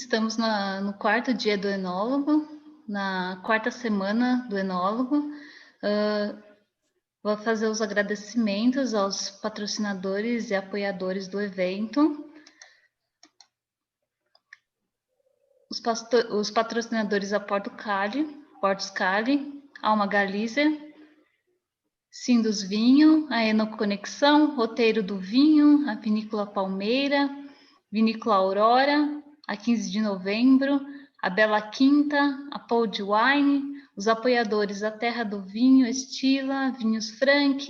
Estamos no quarto dia do enólogo, na quarta semana do enólogo. Vou fazer os agradecimentos aos patrocinadores e apoiadores do evento. Os patrocinadores a Portos Cali, Alma Galizer, Sindus Vinho, a Enoconexão, Roteiro do Vinho, a Vinícola Palmeira, Vinícola Aurora, a 15 de novembro, a Bela Quinta, a Pold Wine, os apoiadores a Terra do Vinho, Estila, Vinhos Frank,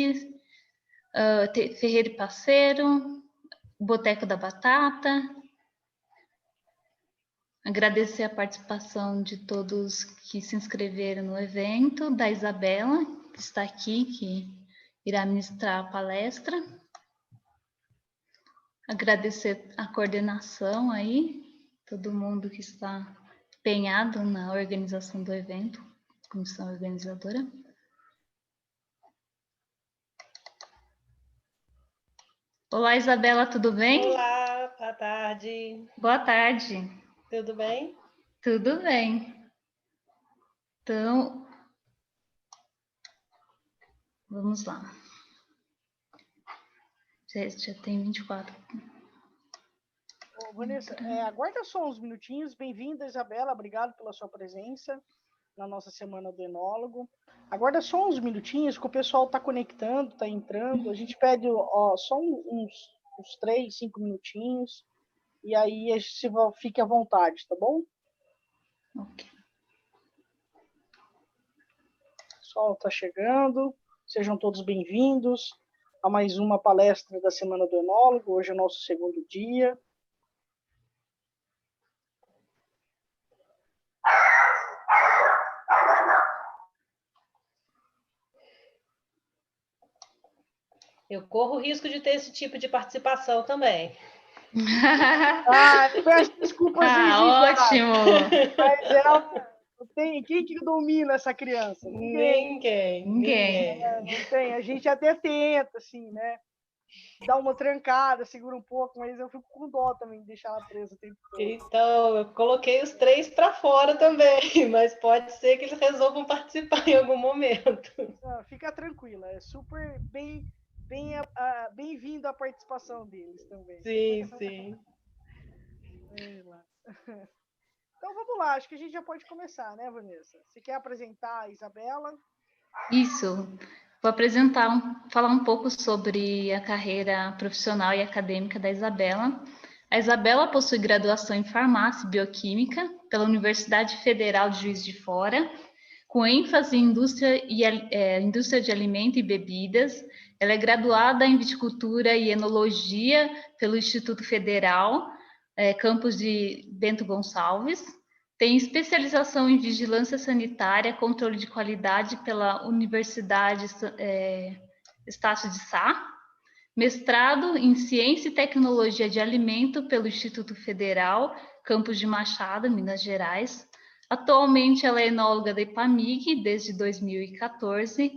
Ferreira e Parceiro, Boteco da Batata. Agradecer a participação de todos que se inscreveram no evento, da Isabela, que está aqui, que irá ministrar a palestra. Agradecer a coordenação aí, todo mundo que está empenhado na organização do evento, comissão organizadora. Olá, Isabela, tudo bem? Olá, boa tarde. Boa tarde. Tudo bem? Tudo bem. Então, vamos lá. Já tem 24. Vanessa, aguarda só uns minutinhos. Bem-vinda, Isabela. Obrigado pela sua presença na nossa Semana do Enólogo. Aguarda só uns minutinhos, que o pessoal está conectando, está entrando. A gente pede só uns 3, 5 minutinhos. E aí fique à vontade, tá bom? Ok. O pessoal está chegando. Sejam todos bem-vindos a mais uma palestra da Semana do Enólogo. Hoje é o nosso segundo dia. Eu corro o risco de ter esse tipo de participação também. Peço desculpas ótimo! Mas quem que domina essa criança? Ninguém. Não tem. A gente até tenta, assim, né? Dá uma trancada, segura um pouco, mas eu fico com dó também de deixar ela presa o tempo todo. Então, eu coloquei os 3 para fora também, mas pode ser que eles resolvam participar em algum momento. Fica tranquila, é super bem-vindo a participação deles também. Sim. Então vamos lá, acho que a gente já pode começar, né, Vanessa? Você quer apresentar a Isabela? Isso. Vou falar um pouco sobre a carreira profissional e acadêmica da Isabela. A Isabela possui graduação em farmácia e bioquímica pela Universidade Federal de Juiz de Fora, com ênfase em indústria de alimento e bebidas. Ela é graduada em viticultura e enologia pelo Instituto Federal, campus de Bento Gonçalves. Tem especialização em vigilância sanitária, controle de qualidade pela Universidade Estácio de Sá, mestrado em ciência e tecnologia de alimento pelo Instituto Federal, campus de Machado, Minas Gerais. Atualmente ela é enóloga da Ipamig desde 2014.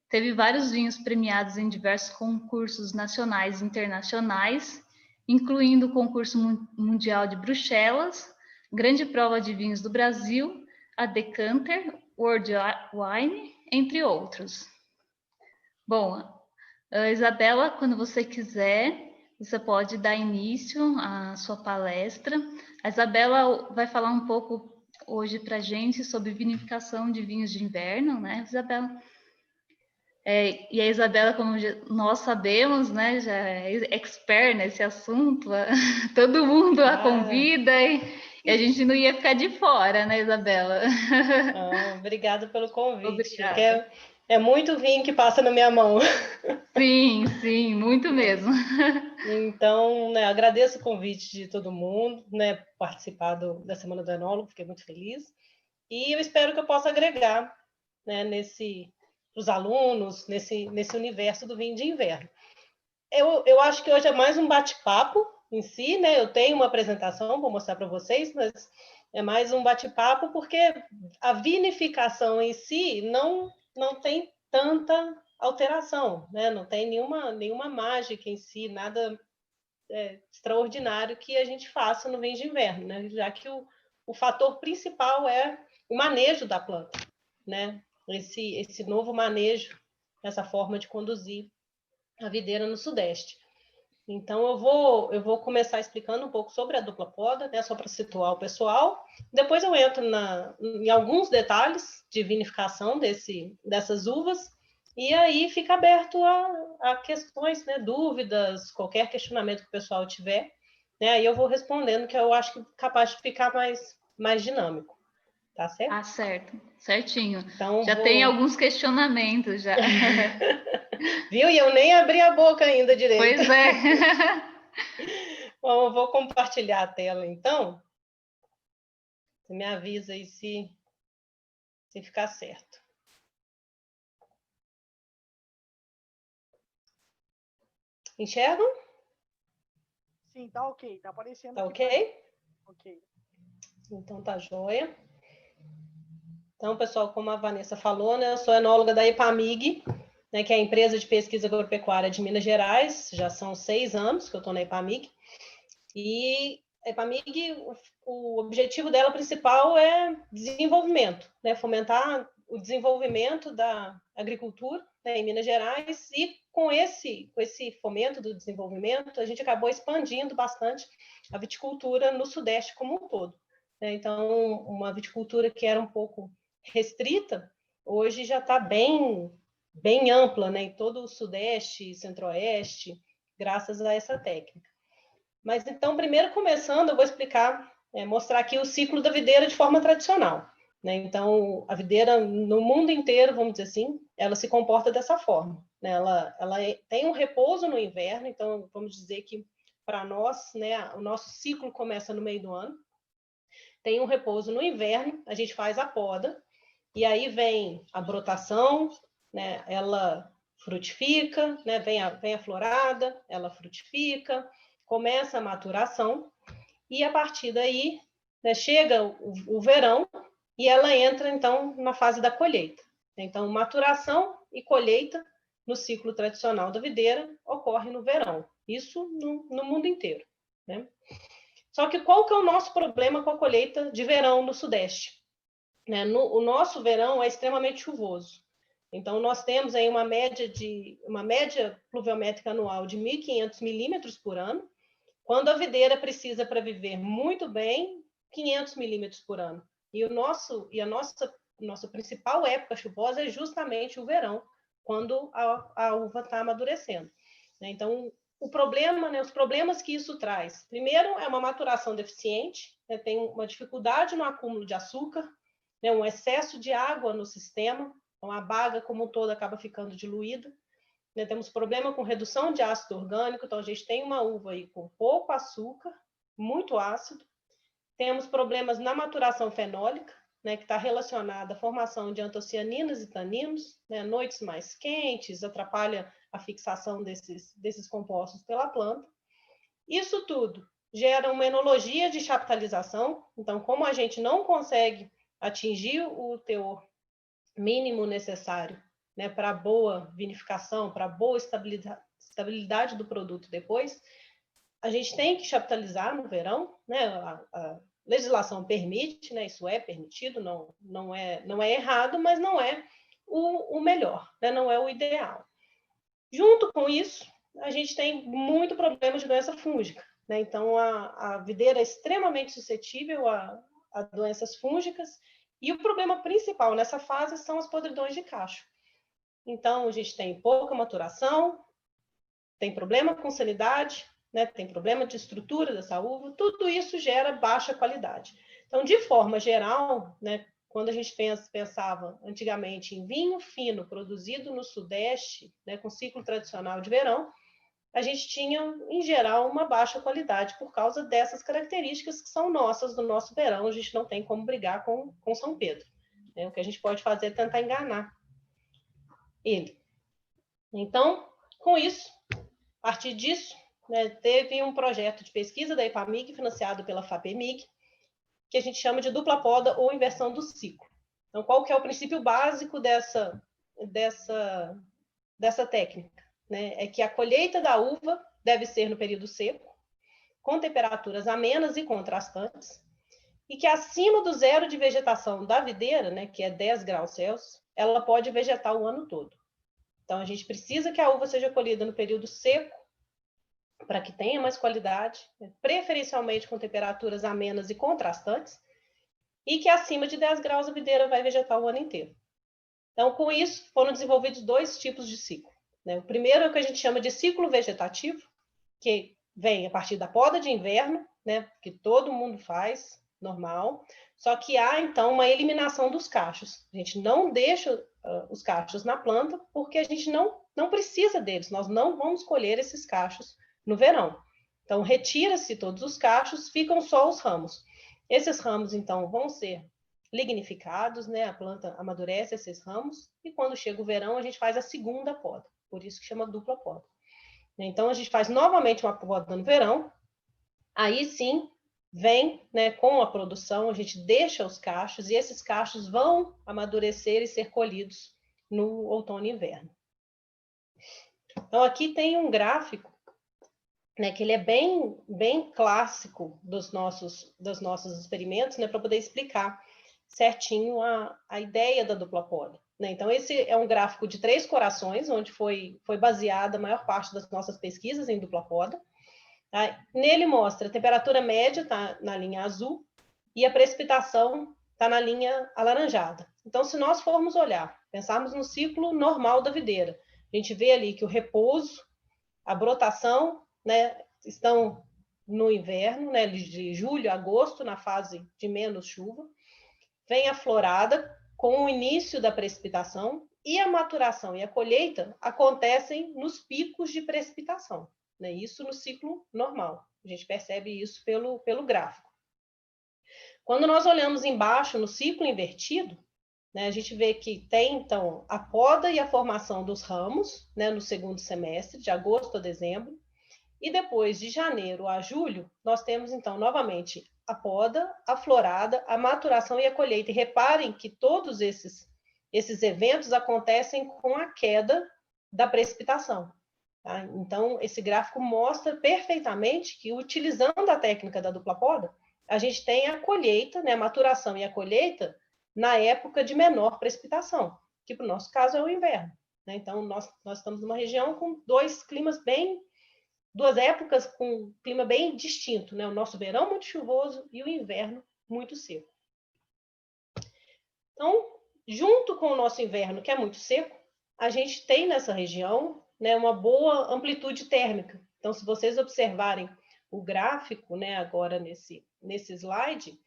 Teve vários vinhos premiados em diversos concursos nacionais e internacionais, incluindo o concurso mundial de Bruxelas, Grande Prova de Vinhos do Brasil, a Decanter, World Wine, entre outros. Bom, Isabela, quando você quiser, você pode dar início à sua palestra. A Isabela vai falar um pouco hoje para a gente sobre vinificação de vinhos de inverno, né, Isabela? E a Isabela, como nós sabemos, né, já é expert nesse assunto, todo mundo a convida e a gente não ia ficar de fora, né, Isabela? Obrigada pelo convite. Obrigada. É muito vinho que passa na minha mão. Sim, muito mesmo. Então, né, agradeço o convite de todo mundo, né, participar da Semana do Enólogo, fiquei muito feliz. E eu espero que eu possa agregar, né, os alunos, nesse universo do vinho de inverno. Eu acho que hoje é mais um bate-papo em si, né? Eu tenho uma apresentação, vou mostrar para vocês, mas é mais um bate-papo porque a vinificação em si não tem tanta alteração, né? Não tem nenhuma mágica em si, nada extraordinário que a gente faça no vinho de inverno, né? Já que o fator principal é o manejo da planta, né? Esse novo manejo, essa forma de conduzir a videira no Sudeste. Então, eu vou começar explicando um pouco sobre a dupla poda, né, só para situar o pessoal. Depois eu entro em alguns detalhes de vinificação dessas uvas, e aí fica aberto a questões, né, dúvidas, qualquer questionamento que o pessoal tiver. Né, aí eu vou respondendo, que eu acho que é capaz de ficar mais dinâmico. Tá certo? Ah, certo. Certinho. Então, Já tem alguns questionamentos já. Viu? E eu nem abri a boca ainda direito. Pois é. Bom, eu vou compartilhar a tela, então. Você me avisa aí se ficar certo. Enxergam? Sim, tá ok. Tá aparecendo tá aqui. Ok? Ok. Então tá joia. Então, pessoal, como a Vanessa falou, né, eu sou enóloga da EPAMIG, né, que é a empresa de pesquisa agropecuária de Minas Gerais. Já são 6 anos que eu estou na EPAMIG. E a EPAMIG, o objetivo dela principal é desenvolvimento, né, fomentar o desenvolvimento da agricultura, né, em Minas Gerais, e com esse fomento do desenvolvimento, a gente acabou expandindo bastante a viticultura no Sudeste como um todo. Né? Então, uma viticultura que era um pouco restrita, hoje já está bem ampla, né, em todo o Sudeste e Centro-Oeste, graças a essa técnica. Mas então, primeiro começando, eu vou explicar, mostrar aqui o ciclo da videira de forma tradicional. Né? Então, a videira no mundo inteiro, vamos dizer assim, ela se comporta dessa forma. Né? Ela tem um repouso no inverno, então vamos dizer que para nós, né, o nosso ciclo começa no meio do ano. Tem um repouso no inverno, a gente faz a poda, e aí vem a brotação, né? Ela frutifica, né? Vem a florada, ela frutifica, começa a maturação, e a partir daí, né, chega o verão e ela entra, então, na fase da colheita. Então, maturação e colheita no ciclo tradicional da videira ocorre no verão. Isso no mundo inteiro. Né? Só que qual que é o nosso problema com a colheita de verão no Sudeste? Né? O nosso verão é extremamente chuvoso. Então, nós temos aí uma média pluviométrica anual de 1.500 milímetros por ano, quando a videira precisa, para viver muito bem, 500 milímetros por ano. E a nossa principal época chuvosa é justamente o verão, quando a uva está amadurecendo. Então, os problemas que isso traz. Primeiro, é uma maturação deficiente, né? Tem uma dificuldade no acúmulo de açúcar, né? Um excesso de água no sistema, então a baga como um todo acaba ficando diluída. Né? Temos problema com redução de ácido orgânico, então a gente tem uma uva aí com pouco açúcar, muito ácido. Temos problemas na maturação fenólica, né, que está relacionada à formação de antocianinas e taninos, né, noites mais quentes, atrapalha a fixação desses compostos pela planta. Isso tudo gera uma enologia de chaptalização, então como a gente não consegue atingir o teor mínimo necessário, né, para boa vinificação, para boa estabilidade do produto depois, a gente tem que chaptalizar no verão, né? A legislação permite, né? Isso é permitido, não é errado, mas não é o melhor, né? Não é o ideal. Junto com isso, a gente tem muito problema de doença fúngica, né? Então, a videira é extremamente suscetível a doenças fúngicas, e o problema principal nessa fase são as podridões de cacho. Então, a gente tem pouca maturação, tem problema com sanidade, né? Tem problema de estrutura dessa uva, tudo isso gera baixa qualidade. Então, de forma geral, né, quando a gente pensava antigamente em vinho fino produzido no Sudeste, né, com ciclo tradicional de verão, a gente tinha, em geral, uma baixa qualidade por causa dessas características que são nossas do nosso verão. A gente não tem como brigar com São Pedro. Né? O que a gente pode fazer é tentar enganar ele. Então, com isso, a partir disso, né, teve um projeto de pesquisa da EPAMIG, financiado pela FAPEMIG, que a gente chama de dupla poda ou inversão do ciclo. Então, qual que é o princípio básico dessa técnica? Né? É que a colheita da uva deve ser no período seco, com temperaturas amenas e contrastantes, e que acima do zero de vegetação da videira, né, que é 10 graus Celsius, ela pode vegetar o ano todo. Então, a gente precisa que a uva seja colhida no período seco, para que tenha mais qualidade, né, preferencialmente com temperaturas amenas e contrastantes, e que acima de 10 graus a videira vai vegetar o ano inteiro. Então, com isso, foram desenvolvidos 2 tipos de ciclo, né? O primeiro é o que a gente chama de ciclo vegetativo, que vem a partir da poda de inverno, né, que todo mundo faz, normal, só que há, então, uma eliminação dos cachos. A gente não deixa os cachos na planta, porque a gente não precisa deles, nós não vamos colher esses cachos no verão. Então, retira-se todos os cachos, ficam só os ramos. Esses ramos, então, vão ser lignificados, né? A planta amadurece esses ramos, e quando chega o verão, a gente faz a segunda poda, por isso que chama dupla poda. Então, a gente faz novamente uma poda no verão, aí sim, vem, né, com a produção, a gente deixa os cachos, e esses cachos vão amadurecer e ser colhidos no outono e inverno. Então, aqui tem um gráfico, né, que ele é bem clássico dos nossos experimentos, né, para poder explicar certinho a ideia da dupla poda. Né? Então, esse é um gráfico de 3 corações, onde foi baseada a maior parte das nossas pesquisas em dupla poda. Tá? Nele mostra a temperatura média, tá na linha azul, e a precipitação está na linha alaranjada. Então, se nós formos olhar, pensarmos no ciclo normal da videira, a gente vê ali que o repouso, a brotação, né, estão no inverno, né, de julho a agosto, na fase de menos chuva. Vem a florada com o início da precipitação, e a maturação e a colheita acontecem nos picos de precipitação, né? Isso no ciclo normal. A gente percebe isso pelo gráfico. Quando nós olhamos embaixo no ciclo invertido, né, a gente vê que tem, então, a poda e a formação dos ramos, né, no segundo semestre, de agosto a dezembro, e depois, de janeiro a julho, nós temos, então, novamente, a poda, a florada, a maturação e a colheita. E reparem que todos esses eventos acontecem com a queda da precipitação. Tá? Então, esse gráfico mostra perfeitamente que, utilizando a técnica da dupla poda, a gente tem a colheita, né, a maturação e a colheita na época de menor precipitação, que, para o nosso caso, é o inverno. Né? Então, nós estamos numa região com 2 climas duas épocas com clima bem distinto, né? O nosso verão muito chuvoso e o inverno muito seco. Então, junto com o nosso inverno, que é muito seco, a gente tem nessa região, né, uma boa amplitude térmica. Então, se vocês observarem o gráfico, né, agora nesse slide,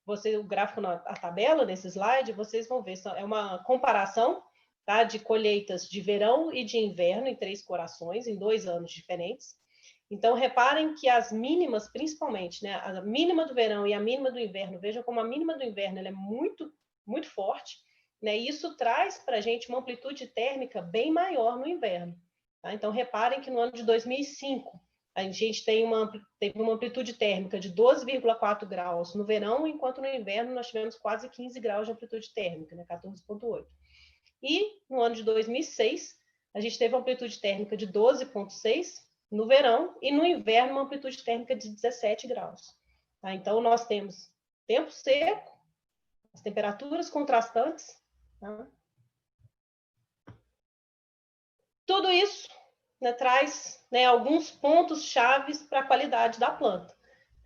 o gráfico a tabela nesse slide, vocês vão ver, é uma comparação, tá, de colheitas de verão e de inverno em 3 corações, em 2 anos diferentes. Então, reparem que as mínimas, principalmente, né, a mínima do verão e a mínima do inverno, vejam como a mínima do inverno ela é muito, muito forte, né, e isso traz para a gente uma amplitude térmica bem maior no inverno. Tá? Então, reparem que no ano de 2005, a gente teve uma amplitude térmica de 12,4 graus no verão, enquanto no inverno nós tivemos quase 15 graus de amplitude térmica, né, 14,8. E no ano de 2006, a gente teve uma amplitude térmica de 12,6 no verão, e no inverno uma amplitude térmica de 17 graus. Tá? Então, nós temos tempo seco, as temperaturas contrastantes. Tá? Tudo isso, né, traz, né, alguns pontos chaves para a qualidade da planta.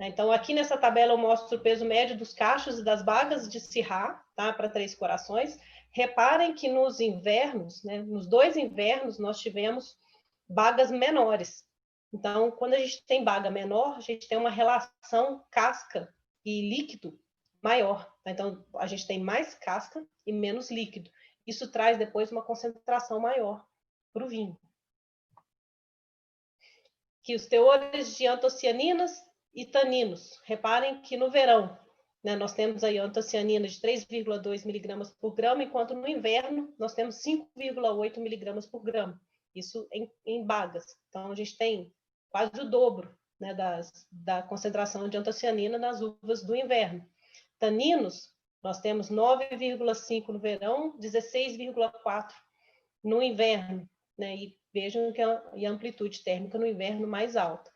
Então, aqui nessa tabela eu mostro o peso médio dos cachos e das bagas de Syrah, tá, para 3 corações. Reparem que nos invernos, né, nos 2 invernos, nós tivemos bagas menores. Então, quando a gente tem baga menor, a gente tem uma relação casca e líquido maior. Tá? Então, a gente tem mais casca e menos líquido. Isso traz depois uma concentração maior para o vinho. Que os teores de antocianinas e taninos. Reparem que no verão, né, nós temos aí antocianina de 3,2 miligramas por grama, enquanto no inverno nós temos 5,8 miligramas por grama. Isso em bagas. Então, a gente tem quase o dobro, né, da concentração de antocianina nas uvas do inverno. Taninos, nós temos 9,5 no verão, 16,4 no inverno, né, e vejam que a amplitude térmica no inverno mais alta.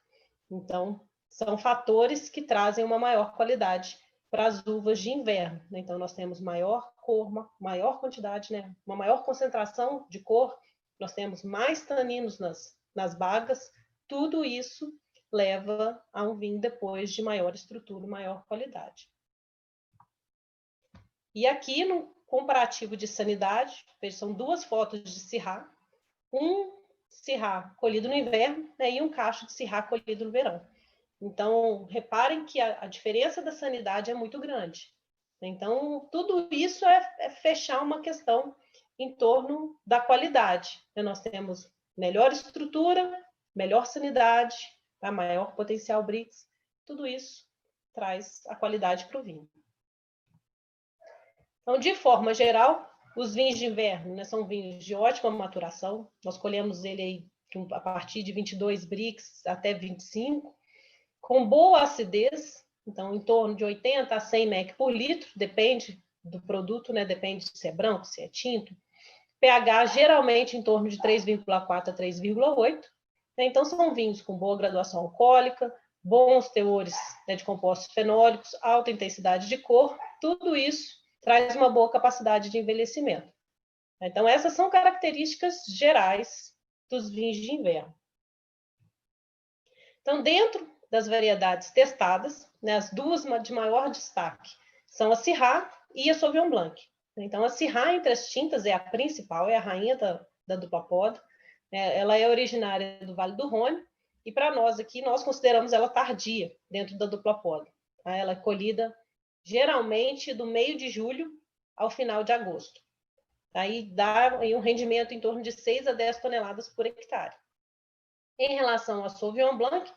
Então, são fatores que trazem uma maior qualidade para as uvas de inverno. Então, nós temos maior cor, maior quantidade, né? Uma maior concentração de cor, nós temos mais taninos nas bagas, tudo isso leva a um vinho depois de maior estrutura, maior qualidade. E aqui, no comparativo de sanidade, são duas fotos de Syrah, um Syrah colhido no inverno, né, e um cacho de Syrah colhido no verão. Então, reparem que a diferença da sanidade é muito grande. Então, tudo isso é fechar uma questão em torno da qualidade. Nós temos melhor estrutura, melhor sanidade, maior potencial Brix, tudo isso traz a qualidade para o vinho. Então, de forma geral, os vinhos de inverno, né, são vinhos de ótima maturação. Nós colhemos ele aí a partir de 22 Brix até 25, com boa acidez, então em torno de 80 a 100 mEq por litro, depende do produto, né, depende se é branco, se é tinto. pH geralmente em torno de 3,4 a 3,8. Então, são vinhos com boa graduação alcoólica, bons teores, né, de compostos fenólicos, alta intensidade de cor, tudo isso traz uma boa capacidade de envelhecimento. Então, essas são características gerais dos vinhos de inverno. Então, dentro das variedades testadas, né, as duas de maior destaque são a Syrah e a Sauvignon Blanc. Então, a Syrah entre as tintas é a principal, é a rainha da dupla poda. Ela é originária do Vale do Rhône, e para nós aqui, nós consideramos ela tardia dentro da dupla poda. Ela é colhida geralmente do meio de julho ao final de agosto. Aí dá um rendimento em torno de 6 a 10 toneladas por hectare. Em relação à Sauvignon Blanc,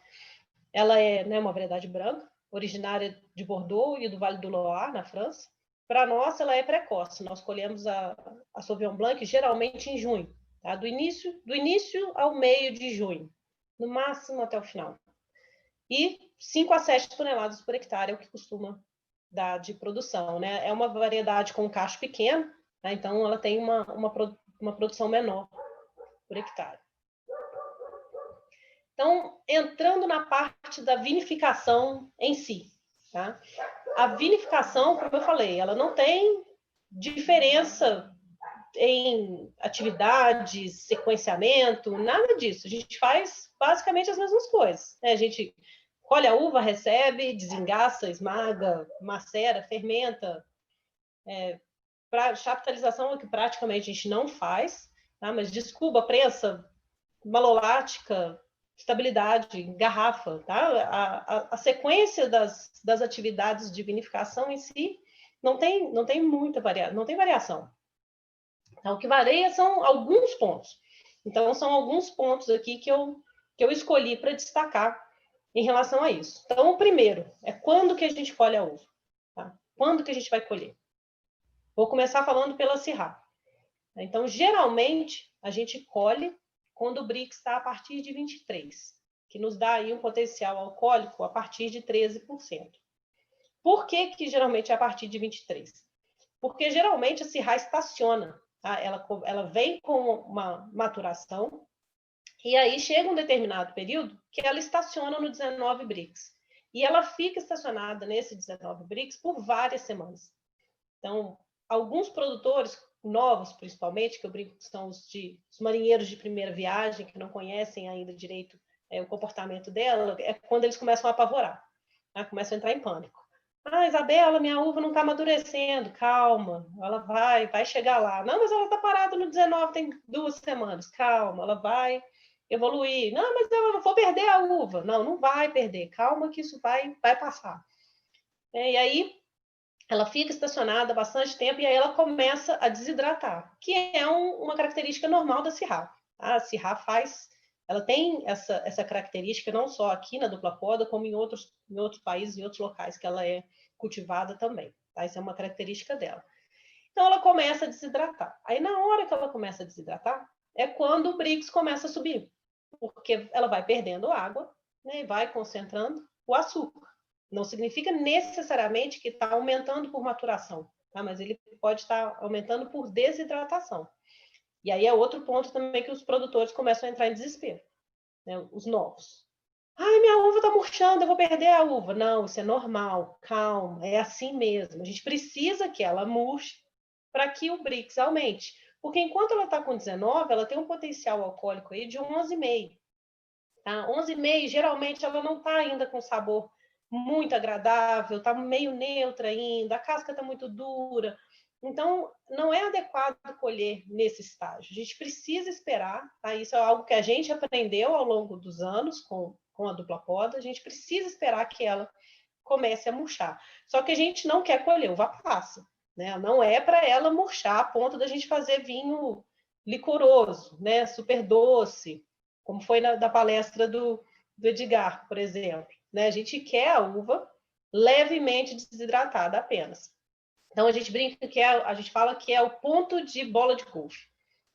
ela é, né, uma variedade branca, originária de Bordeaux e do Vale do Loire, na França. Para nós, ela é precoce. Nós colhemos a Sauvignon Blanc geralmente em junho, tá? Do início ao meio de junho, no máximo até o final. E 5 a 7 toneladas por hectare é o que costuma dar de produção, né? É uma variedade com cacho pequeno, tá? Então ela tem uma produção menor por hectare. Então, entrando na parte da vinificação em si, tá? A vinificação, como eu falei, ela não tem diferença em atividades, sequenciamento, nada disso. A gente faz basicamente as mesmas coisas, né? A gente colhe a uva, recebe, desengaça, esmaga, macera, fermenta. Para chaptalização é que praticamente a gente não faz, tá? Mas descuba, prensa, malolática, estabilidade, garrafa, tá? A sequência das atividades de vinificação em si não tem muita variação, não tem variação. Então, o que varia são alguns pontos. Então, são alguns pontos aqui que eu escolhi para destacar em relação a isso. Então, o primeiro é quando que a gente colhe a uva, tá? Quando que a gente vai colher? Vou começar falando pela Syrah. Então, geralmente, a gente colhe quando o Brix está a partir de 23, que nos dá aí um potencial alcoólico a partir de 13%. Por que geralmente é a partir de 23? Porque geralmente a Syrah estaciona, tá? Ela vem com uma maturação, e aí chega um determinado período que ela estaciona no 19 Brix. E ela fica estacionada nesse 19 Brix por várias semanas. Então, alguns produtores novos, principalmente, que eu brinco que são os marinheiros de primeira viagem, que não conhecem ainda direito o comportamento dela, é quando eles começam a apavorar, tá? Começam a entrar em pânico. Isabela, minha uva não está amadurecendo, calma, ela vai chegar lá. Não, mas ela está parada no 19, tem 2 semanas, calma, ela vai evoluir. Não, mas eu não vou perder a uva. Não vai perder, calma que isso vai passar. E aí, ela fica estacionada bastante tempo e aí ela começa a desidratar, que é uma característica normal da Syrah. A Syrah ela tem essa característica não só aqui na dupla poda, como em outros países, em outros locais que ela é cultivada também. Tá? Essa é uma característica dela. Então ela começa a desidratar. Aí na hora que ela começa a desidratar, é quando o Brix começa a subir, porque ela vai perdendo água, né, e vai concentrando o açúcar. Não significa necessariamente que está aumentando por maturação, tá? Mas ele pode estar aumentando por desidratação. E aí é outro ponto também que os produtores começam a entrar em desespero, né? Os novos. Ai, minha uva está murchando, eu vou perder a uva. Não, isso é normal, calma, é assim mesmo. A gente precisa que ela murche para que o Brix aumente. Porque enquanto ela está com 19, ela tem um potencial alcoólico aí de 11,5. Tá? 11,5, geralmente ela não está ainda com sabor muito agradável, está meio neutra ainda, a casca está muito dura. Então, não é adequado colher nesse estágio. A gente precisa esperar, tá? Isso é algo que a gente aprendeu ao longo dos anos com a dupla poda. A gente precisa esperar que ela comece a murchar. Só que a gente não quer colher uva passa, né? Não é para ela murchar a ponto da gente fazer vinho licoroso, né? Super doce, como foi da palestra do Edgar, por exemplo. Né? A gente quer a uva levemente desidratada apenas. Então a gente brinca que a gente fala que é o ponto de bola de golfe.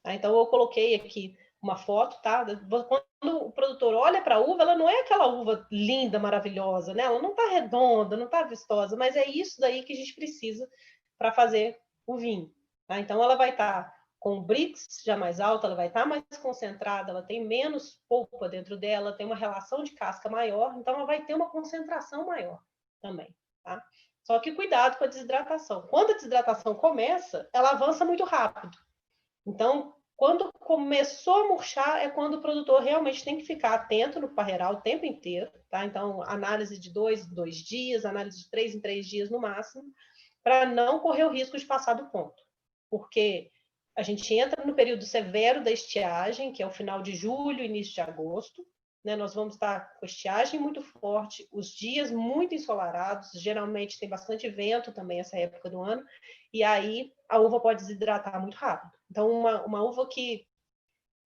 Tá? Então eu coloquei aqui uma foto, tá? Quando o produtor olha para a uva, ela não é aquela uva linda, maravilhosa, né? Ela não está redonda, não está vistosa, mas é isso daí que a gente precisa para fazer o vinho. Tá? Então ela vai estar com o Brix já mais alto, ela vai estar mais concentrada, ela tem menos polpa dentro dela, tem uma relação de casca maior, então ela vai ter uma concentração maior também, tá? Só que cuidado com a desidratação. Quando a desidratação começa, ela avança muito rápido. Então, quando começou a murchar, é quando o produtor realmente tem que ficar atento no parreiral o tempo inteiro, tá? Então, análise de 2 em 2 dias, análise de 3 em 3 dias no máximo, para não correr o risco de passar do ponto. Porque a gente entra no período severo da estiagem, que é o final de julho, início de agosto, né? Nós vamos estar com estiagem muito forte, os dias muito ensolarados, geralmente tem bastante vento também essa época do ano, e aí a uva pode desidratar muito rápido. Então, uma uva que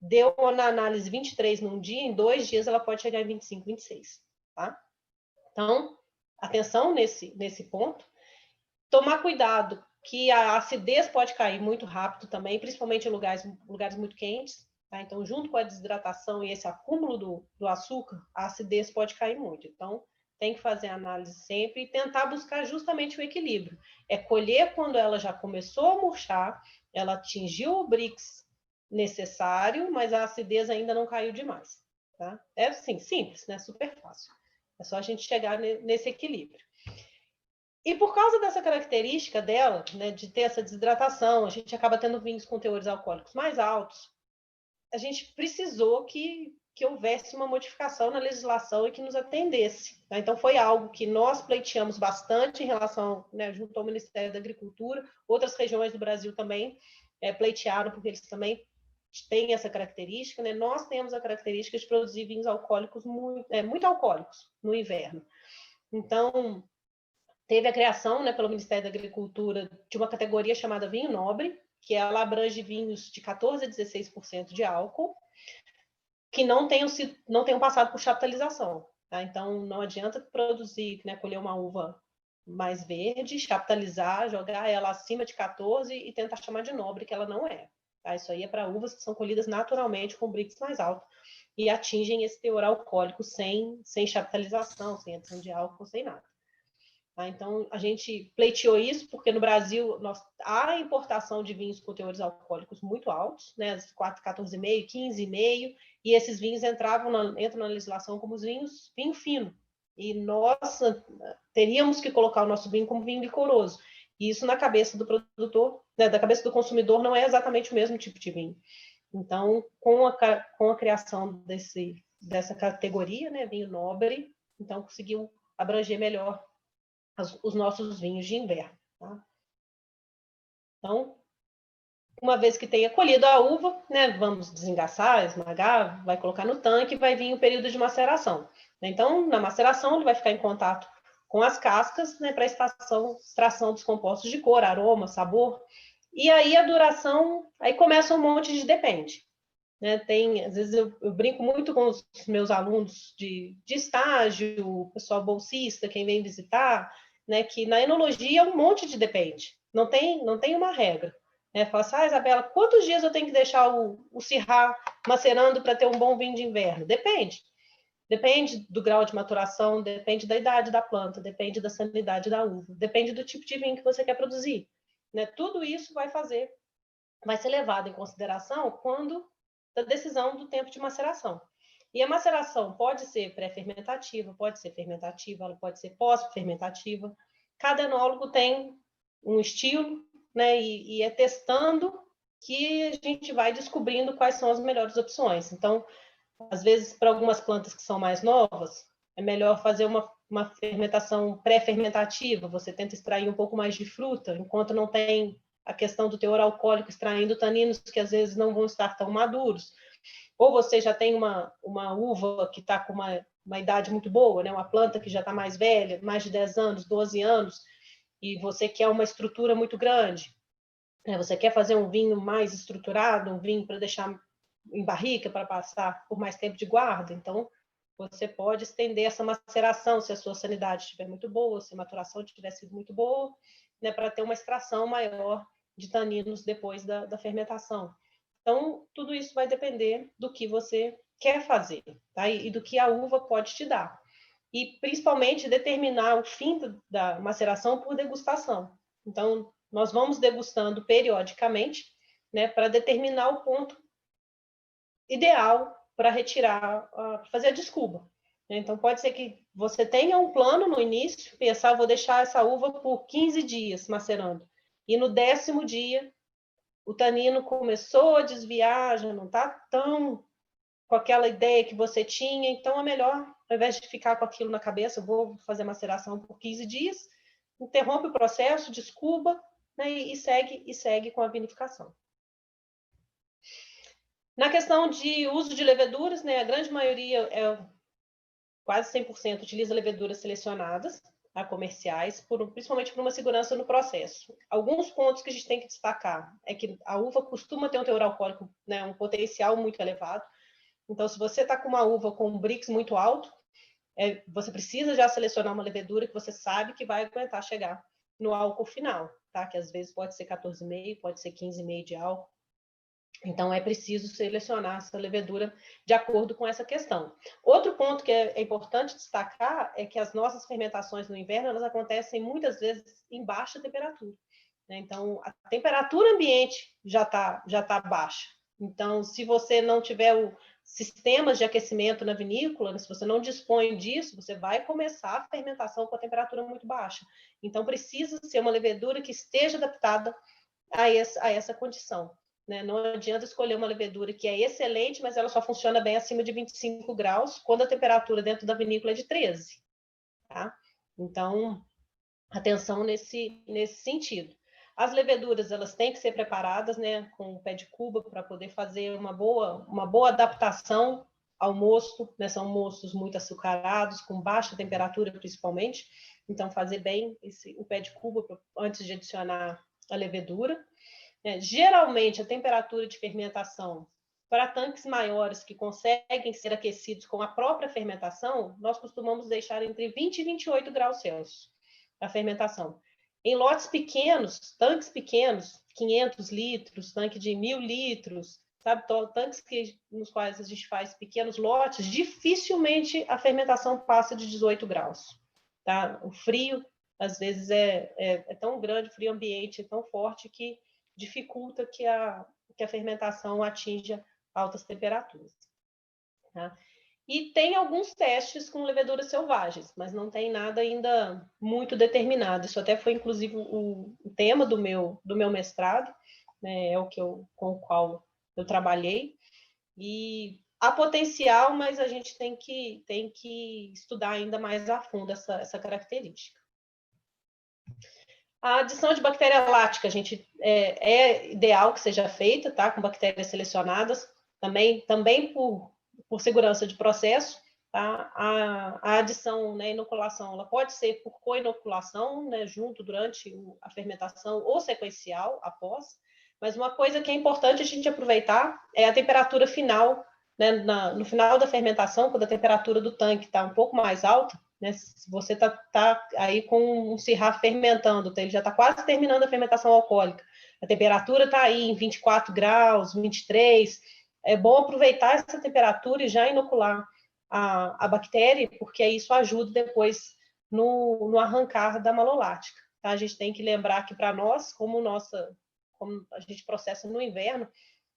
deu na análise 23 num dia, em 2 dias ela pode chegar em 25, 26, tá? Então, atenção nesse ponto. Tomar cuidado, que a acidez pode cair muito rápido também, principalmente em lugares muito quentes. Tá? Então, junto com a desidratação e esse acúmulo do açúcar, a acidez pode cair muito. Então, tem que fazer análise sempre e tentar buscar justamente o equilíbrio. É colher quando ela já começou a murchar, ela atingiu o Brix necessário, mas a acidez ainda não caiu demais. Tá? É assim, simples, né? Super fácil. É só a gente chegar nesse equilíbrio. E por causa dessa característica dela, né, de ter essa desidratação, a gente acaba tendo vinhos com teores alcoólicos mais altos, a gente precisou que houvesse uma modificação na legislação e que nos atendesse. Tá? Então, foi algo que nós pleiteamos bastante em relação, né, junto ao Ministério da Agricultura, outras regiões do Brasil também pleitearam, porque eles também têm essa característica. Né? Nós temos a característica de produzir vinhos alcoólicos muito alcoólicos no inverno. Então, teve a criação, né, pelo Ministério da Agricultura, de uma categoria chamada vinho nobre, que ela abrange vinhos de 14% a 16% de álcool, que não tenham passado por chaptalização. Tá? Então, não adianta produzir, né, colher uma uva mais verde, chaptalizar, jogar ela acima de 14 e tentar chamar de nobre, que ela não é. Tá? Isso aí é para uvas que são colhidas naturalmente com Brix mais alto e atingem esse teor alcoólico sem chaptalização, sem adição de álcool, sem nada. Tá? Então, a gente pleiteou isso porque no Brasil há importação de vinhos com teores alcoólicos muito altos, né? 14,5, 15,5, e esses vinhos entram na legislação como os vinho fino. E nós teríamos que colocar o nosso vinho como vinho licoroso. E isso na cabeça do produtor, né, da cabeça do consumidor, não é exatamente o mesmo tipo de vinho. Então, com a criação dessa categoria, né, vinho nobre, então conseguiu abranger melhor os nossos vinhos de inverno. Tá? Então, uma vez que tenha colhido a uva, né, vamos desengaçar, esmagar, vai colocar no tanque e vai vir o período de maceração. Então, na maceração, ele vai ficar em contato com as cascas, né, para extração dos compostos de cor, aroma, sabor. E aí a duração, aí começa um monte de depende. Né? Às vezes eu brinco muito com os meus alunos de estágio, pessoal bolsista, quem vem visitar, né, que na enologia um monte de depende, não tem uma regra. Né? Fala assim, Isabela, quantos dias eu tenho que deixar o Syrah macerando para ter um bom vinho de inverno? Depende. Depende do grau de maturação, depende da idade da planta, depende da sanidade da uva, depende do tipo de vinho que você quer produzir. Né? Tudo isso vai ser levado em consideração quando da decisão do tempo de maceração. E a maceração pode ser pré-fermentativa, pode ser fermentativa, ela pode ser pós-fermentativa. Cada enólogo tem um estilo, né? E é testando que a gente vai descobrindo quais são as melhores opções. Então, às vezes, para algumas plantas que são mais novas, é melhor fazer uma fermentação pré-fermentativa. Você tenta extrair um pouco mais de fruta, enquanto não tem a questão do teor alcoólico extraindo taninos que às vezes não vão estar tão maduros. Ou você já tem uma uva que está com uma idade muito boa, né? Uma planta que já está mais velha, mais de 10 anos, 12 anos, e você quer uma estrutura muito grande. Né? Você quer fazer um vinho mais estruturado, um vinho para deixar em barrica, para passar por mais tempo de guarda. Então, você pode estender essa maceração se a sua sanidade estiver muito boa, se a maturação tiver sido muito boa, né? Para ter uma extração maior de taninos depois da fermentação. Então, tudo isso vai depender do que você quer fazer, tá? E do que a uva pode te dar. E, principalmente, determinar o fim da maceração por degustação. Então, nós vamos degustando periodicamente, né, para determinar o ponto ideal para retirar, fazer a descuba. Então, pode ser que você tenha um plano no início, pensar, vou deixar essa uva por 15 dias macerando. E no 10º dia, o tanino começou a desviar, já não está tão com aquela ideia que você tinha, então é melhor, ao invés de ficar com aquilo na cabeça, vou fazer maceração por 15 dias, interrompe o processo, descuba, né, e segue com a vinificação. Na questão de uso de leveduras, né, a grande maioria, quase 100%, utiliza leveduras selecionadas, comerciais, principalmente por uma segurança no processo. Alguns pontos que a gente tem que destacar é que a uva costuma ter um teor alcoólico, né, um potencial muito elevado. Então, se você está com uma uva com um Brix muito alto, você precisa já selecionar uma levedura que você sabe que vai aguentar chegar no álcool final, tá? Que às vezes pode ser 14,5, pode ser 15,5 de álcool. Então, é preciso selecionar essa levedura de acordo com essa questão. Outro ponto que é importante destacar é que as nossas fermentações no inverno, elas acontecem muitas vezes em baixa temperatura. Né? Então, a temperatura ambiente já tá baixa. Então, se você não tiver sistemas de aquecimento na vinícola, se você não dispõe disso, você vai começar a fermentação com a temperatura muito baixa. Então, precisa ser uma levedura que esteja adaptada a essa condição. Né? Não adianta escolher uma levedura que é excelente, mas ela só funciona bem acima de 25 graus, quando a temperatura dentro da vinícola é de 13. Tá? Então, atenção nesse sentido. As leveduras, elas têm que ser preparadas, né, com o pé de cuba para poder fazer uma boa adaptação ao mosto, né? São mostos muito açucarados, com baixa temperatura principalmente, então fazer bem o pé de cuba antes de adicionar a levedura. Geralmente, a temperatura de fermentação para tanques maiores que conseguem ser aquecidos com a própria fermentação, nós costumamos deixar entre 20 e 28 graus Celsius a fermentação. Em lotes pequenos, tanques pequenos, 500 litros, tanque de 1.000 litros, sabe, tanques nos quais a gente faz pequenos lotes, dificilmente a fermentação passa de 18 graus. Tá? O frio, às vezes, é tão grande, o frio ambiente é tão forte que dificulta que a fermentação atinja altas temperaturas. Tá? E tem alguns testes com leveduras selvagens, mas não tem nada ainda muito determinado. Isso até foi, inclusive, o tema do meu mestrado, né? Com o qual eu trabalhei. E há potencial, mas a gente tem que estudar ainda mais a fundo essa característica. A adição de bactéria lática, a gente é ideal que seja feita, tá? Com bactérias selecionadas, também por segurança de processo. Tá? A adição, né, inoculação, ela pode ser por co-inoculação, né, junto durante a fermentação ou sequencial após. Mas uma coisa que é importante a gente aproveitar é a temperatura final, né, no final da fermentação, quando a temperatura do tanque está um pouco mais alta. Né? Se você está aí com um cirrá fermentando, ele já está quase terminando a fermentação alcoólica, a temperatura está aí em 24 graus, 23, é bom aproveitar essa temperatura e já inocular a bactéria, porque isso ajuda depois no arrancar da malolática. Tá? A gente tem que lembrar que para nós, como a gente processa no inverno,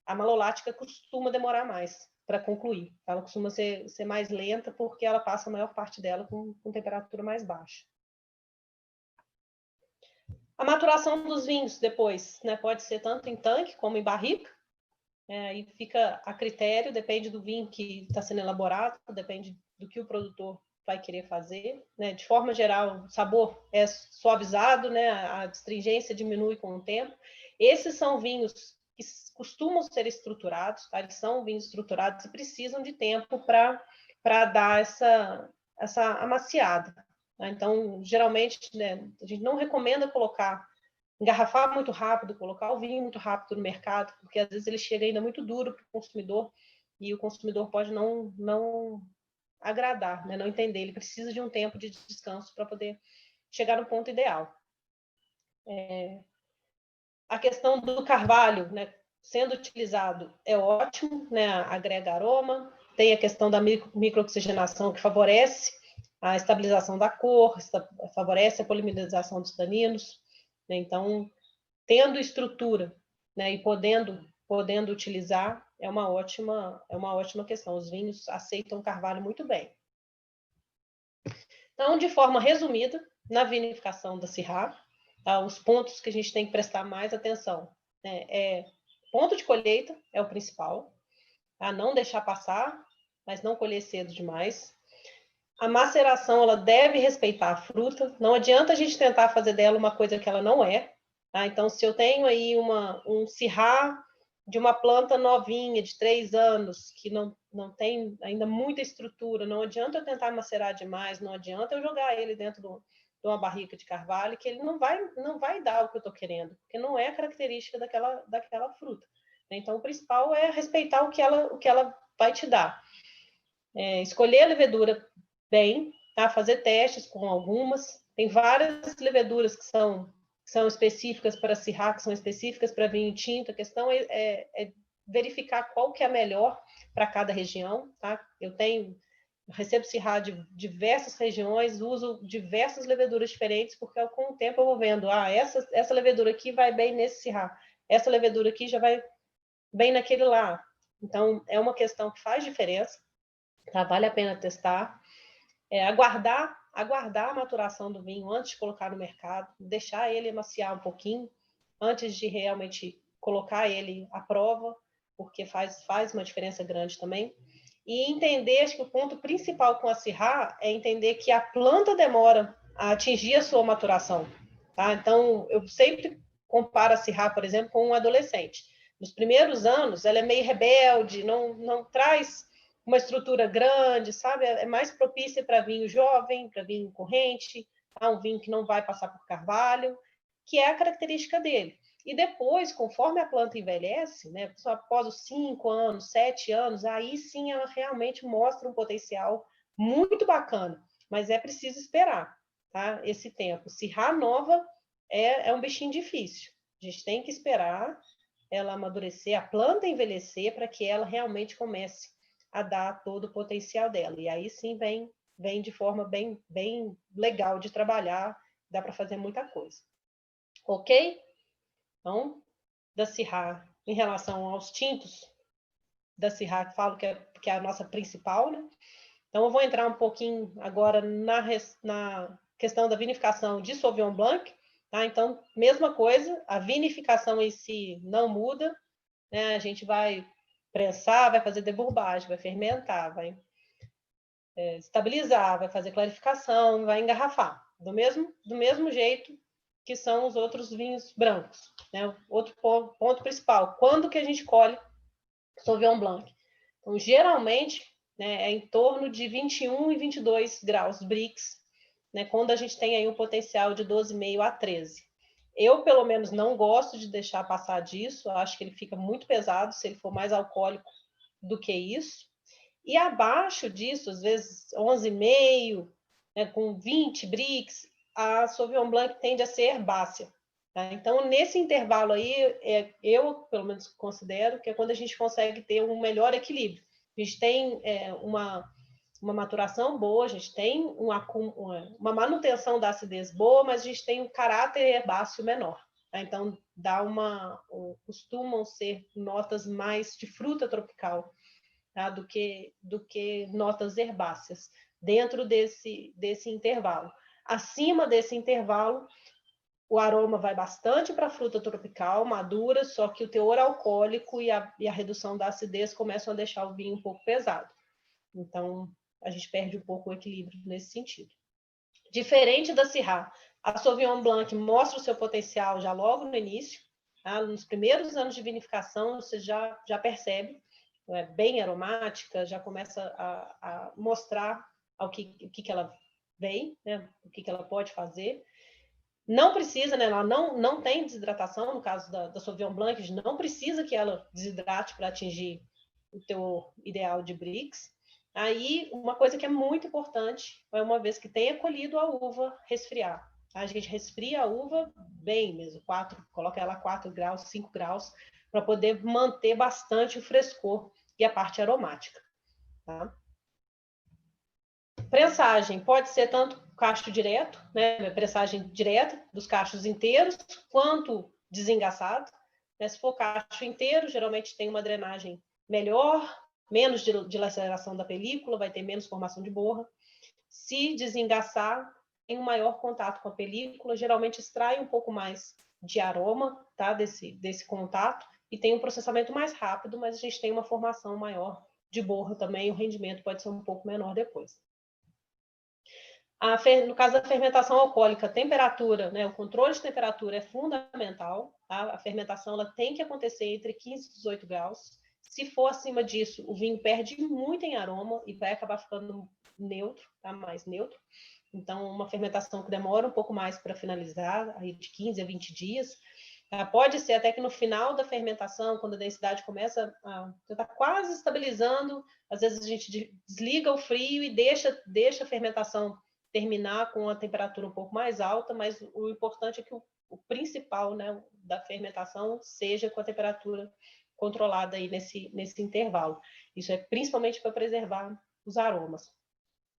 a malolática costuma demorar mais. concluir. Ela costuma ser mais lenta porque ela passa a maior parte dela com temperatura mais baixa. A maturação dos vinhos depois, né, pode ser tanto em tanque como em barrica. Aí fica a critério, depende do vinho que está sendo elaborado, depende do que o produtor vai querer fazer, né? De forma geral, o sabor é suavizado, né? A astringência diminui com o tempo. Esses são vinhos que costumam ser estruturados, tá? Eles são vinhos estruturados e precisam de tempo para dar essa amaciada. Tá? Então, geralmente, né, a gente não recomenda engarrafar muito rápido, colocar o vinho muito rápido no mercado, porque às vezes ele chega ainda muito duro para o consumidor e o consumidor pode não agradar, né? Não entender. Ele precisa de um tempo de descanso para poder chegar no ponto ideal. A questão do carvalho, né, sendo utilizado é ótimo, né? Agrega aroma. Tem a questão da microoxigenação que favorece a estabilização da cor, favorece a polimerização dos taninos. Né? Então, tendo estrutura, né, e podendo utilizar, é uma ótima questão. Os vinhos aceitam carvalho muito bem. Então, de forma resumida, na vinificação da Syrah, tá, os pontos que a gente tem que prestar mais atenção, né, ponto de colheita é o principal, tá? Não deixar passar, mas não colher cedo demais. A maceração, ela deve respeitar a fruta. Não adianta a gente tentar fazer dela uma coisa que ela não é. Tá? Então, se eu tenho aí um Syrah de uma planta novinha, de 3 anos, que não tem ainda muita estrutura, não adianta eu tentar macerar demais, não adianta eu jogar ele dentro de uma barrica de carvalho, que ele não vai dar o que eu estou querendo, porque não é a característica daquela fruta. Então, o principal é respeitar o que ela vai te dar. Escolher a levedura bem, tá? Fazer testes com algumas. Tem várias leveduras que são específicas para Syrah, que são específicas para vinho tinto. A questão é verificar qual que é a melhor para cada região. Tá? Eu recebo Syrah de diversas regiões, uso diversas leveduras diferentes, porque com o tempo eu vou vendo, essa levedura aqui vai bem nesse Syrah, essa levedura aqui já vai bem naquele lá. Então, é uma questão que faz diferença, tá? Vale a pena testar. Aguardar a maturação do vinho antes de colocar no mercado, deixar ele emaciar um pouquinho antes de realmente colocar ele à prova, porque faz uma diferença grande também. E entender, acho que o ponto principal com a Syrah é entender que a planta demora a atingir a sua maturação. Tá? Então, eu sempre comparo a Syrah, por exemplo, com um adolescente. Nos primeiros anos, ela é meio rebelde, não traz uma estrutura grande, sabe? É mais propícia para vinho jovem, para vinho corrente, tá? Um vinho que não vai passar por carvalho, que é a característica dele. E depois, conforme a planta envelhece, né, só após os 5 anos, 7 anos, aí sim ela realmente mostra um potencial muito bacana, mas é preciso esperar, tá? Esse tempo. Syrah nova é um bichinho difícil. A gente tem que esperar ela amadurecer, a planta envelhecer, para que ela realmente comece a dar todo o potencial dela. E aí sim vem de forma bem legal de trabalhar, dá para fazer muita coisa. Ok? Então, da Syrah, em relação aos tintos, da Syrah, falo que é a nossa principal, né? Então, eu vou entrar um pouquinho agora na questão da vinificação de Sauvignon Blanc, tá? Então, mesma coisa, a vinificação em si não muda, né? A gente vai prensar, vai fazer debourbagem, vai fermentar, vai estabilizar, vai fazer clarificação, vai engarrafar. Do mesmo jeito que são os outros vinhos brancos. Né? Outro ponto principal, quando que a gente colhe Sauvignon Blanc? Então, geralmente, né, é em torno de 21 e 22 graus Brix, né, quando a gente tem aí um potencial de 12,5 a 13. Eu, pelo menos, não gosto de deixar passar disso, acho que ele fica muito pesado se ele for mais alcoólico do que isso. E abaixo disso, às vezes 11,5, né, com 20 Brix, a Sauvignon Blanc tende a ser herbácea. Tá? Então, nesse intervalo aí, eu, pelo menos, considero que é quando a gente consegue ter um melhor equilíbrio. A gente tem uma maturação boa, a gente tem uma manutenção da acidez boa, mas a gente tem um caráter herbáceo menor. Tá? Então, costumam ser notas mais de fruta tropical tá? do que notas herbáceas, dentro desse intervalo. Acima desse intervalo, o aroma vai bastante para a fruta tropical, madura, só que o teor alcoólico e a redução da acidez começam a deixar o vinho um pouco pesado. Então, a gente perde um pouco o equilíbrio nesse sentido. Diferente da Syrah, a Sauvignon Blanc mostra o seu potencial já logo no início, tá? Nos primeiros anos de vinificação, você já percebe, é bem aromática, já começa a mostrar o que ela vem, né? O que ela pode fazer. Não precisa, né? Ela não tem desidratação, no caso da Sauvignon Blanc, não precisa que ela desidrate para atingir o teu ideal de Brix. Aí, uma coisa que é muito importante é, uma vez que tenha colhido a uva, resfriar. A gente resfria a uva bem mesmo, coloca ela a 4 graus, 5 graus, para poder manter bastante o frescor e a parte aromática. Tá? Prensagem pode ser tanto cacho direto, né, prensagem direta dos cachos inteiros, quanto desengaçado. Né? Se for cacho inteiro, geralmente tem uma drenagem melhor, menos dilaceração da película, vai ter menos formação de borra. Se desengaçar, tem um maior contato com a película, geralmente extrai um pouco mais de aroma, tá, desse contato, e tem um processamento mais rápido, mas a gente tem uma formação maior de borra também, o rendimento pode ser um pouco menor depois. No caso da fermentação alcoólica, a temperatura, né, o controle de temperatura é fundamental. Tá? A fermentação ela tem que acontecer entre 15 e 18 graus. Se for acima disso, o vinho perde muito em aroma e vai acabar ficando neutro, tá? Mais neutro. Então, uma fermentação que demora um pouco mais para finalizar, aí de 15 a 20 dias. Pode ser até que no final da fermentação, quando a densidade começa a estar quase estabilizando, às vezes a gente desliga o frio e deixa a fermentação terminar com a temperatura um pouco mais alta, mas o importante é que o principal, né, da fermentação seja com a temperatura controlada aí nesse intervalo. Isso é principalmente para preservar os aromas.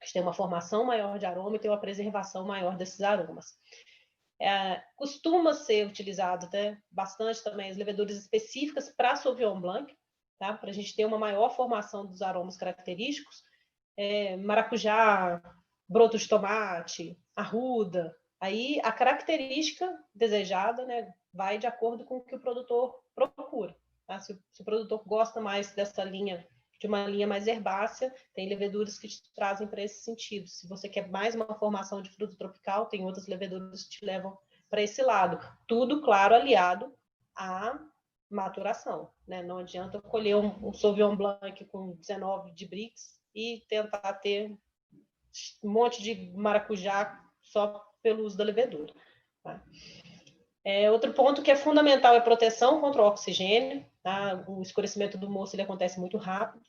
A gente tem uma formação maior de aroma e tem uma preservação maior desses aromas. Costuma ser utilizado, né, bastante também as leveduras específicas para Sauvignon Blanc, tá? Para a gente ter uma maior formação dos aromas característicos. Maracujá, broto de tomate, arruda. Aí a característica desejada, né, vai de acordo com o que o produtor procura. Tá? Se o produtor gosta mais dessa linha, de uma linha mais herbácea, tem leveduras que te trazem para esse sentido. Se você quer mais uma formação de fruta tropical, tem outras leveduras que te levam para esse lado. Tudo, claro, aliado à maturação. Né? Não adianta colher um Sauvignon Blanc com 19 de Brix e tentar ter um monte de maracujá só pelo uso da levedura. Tá? Outro ponto que é fundamental é proteção contra o oxigênio. Tá? O escurecimento do mosto ele acontece muito rápido,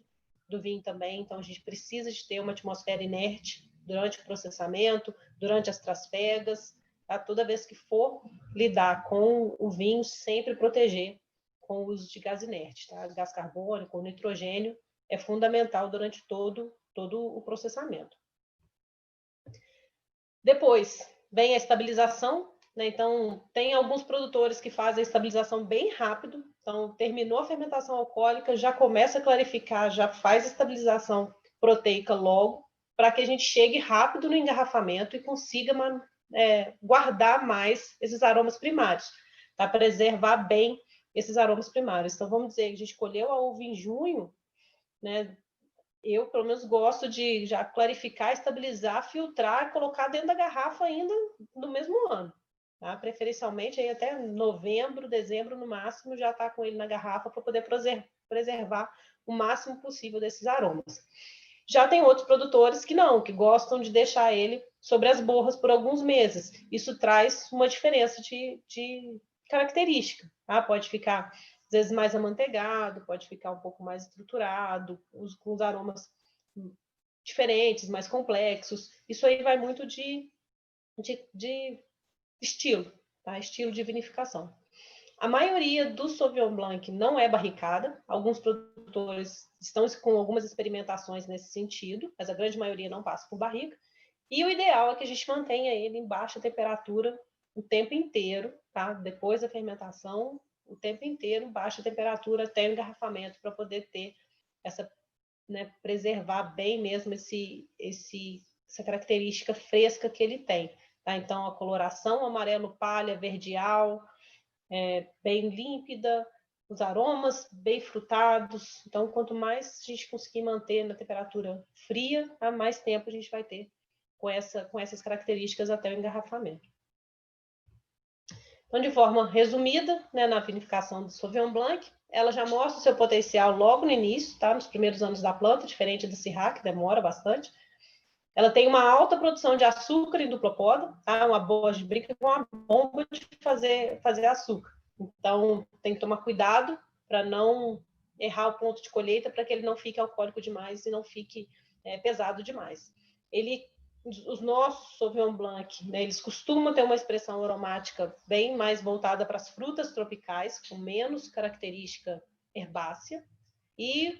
do vinho também, então a gente precisa de ter uma atmosfera inerte durante o processamento, durante as trasfegas. Tá? Toda vez que for lidar com o vinho, sempre proteger com o uso de gás inerte. Tá? Gás carbônico, ou nitrogênio, é fundamental durante todo o processamento. Depois vem a estabilização, né? Então, tem alguns produtores que fazem a estabilização bem rápido. Então, terminou a fermentação alcoólica, já começa a clarificar, já faz a estabilização proteica logo, para que a gente chegue rápido no engarrafamento e consiga guardar mais esses aromas primários, tá? Preservar bem esses aromas primários. Então, vamos dizer que a gente colheu a uva em junho, né? Eu, pelo menos, gosto de já clarificar, estabilizar, filtrar, colocar dentro da garrafa ainda no mesmo ano. Tá? Preferencialmente, aí até novembro, dezembro, no máximo, já está com ele na garrafa para poder preservar o máximo possível desses aromas. Já tem outros produtores que não, que gostam de deixar ele sobre as borras por alguns meses. Isso traz uma diferença de característica. Tá? Pode ficar às vezes mais amanteigado, pode ficar um pouco mais estruturado, com os aromas diferentes, mais complexos. Isso aí vai muito de estilo, tá? Estilo de vinificação. A maioria do Sauvignon Blanc não é barricada. Alguns produtores estão com algumas experimentações nesse sentido, mas a grande maioria não passa por barrica. E o ideal é que a gente mantenha ele em baixa temperatura o tempo inteiro, tá? Depois da fermentação, o tempo inteiro, baixa temperatura até o engarrafamento, para poder ter essa né, preservar bem mesmo essa característica fresca que ele tem. Tá? Então, a coloração amarelo palha, verdeal, bem límpida, os aromas bem frutados. Então, quanto mais a gente conseguir manter na temperatura fria, mais tempo a gente vai ter com essas características até o engarrafamento. Então, de forma resumida, né, na vinificação do Sauvignon Blanc, ela já mostra o seu potencial logo no início, tá? Nos primeiros anos da planta, diferente do Syrah, que demora bastante. Ela tem uma alta produção de açúcar em dupla poda, tá? Uma boa de brinca com uma bomba de fazer açúcar. Então, tem que tomar cuidado para não errar o ponto de colheita, para que ele não fique alcoólico demais e não fique pesado demais. Os nossos Sauvignon Blanc, né, eles costumam ter uma expressão aromática bem mais voltada para as frutas tropicais, com menos característica herbácea, e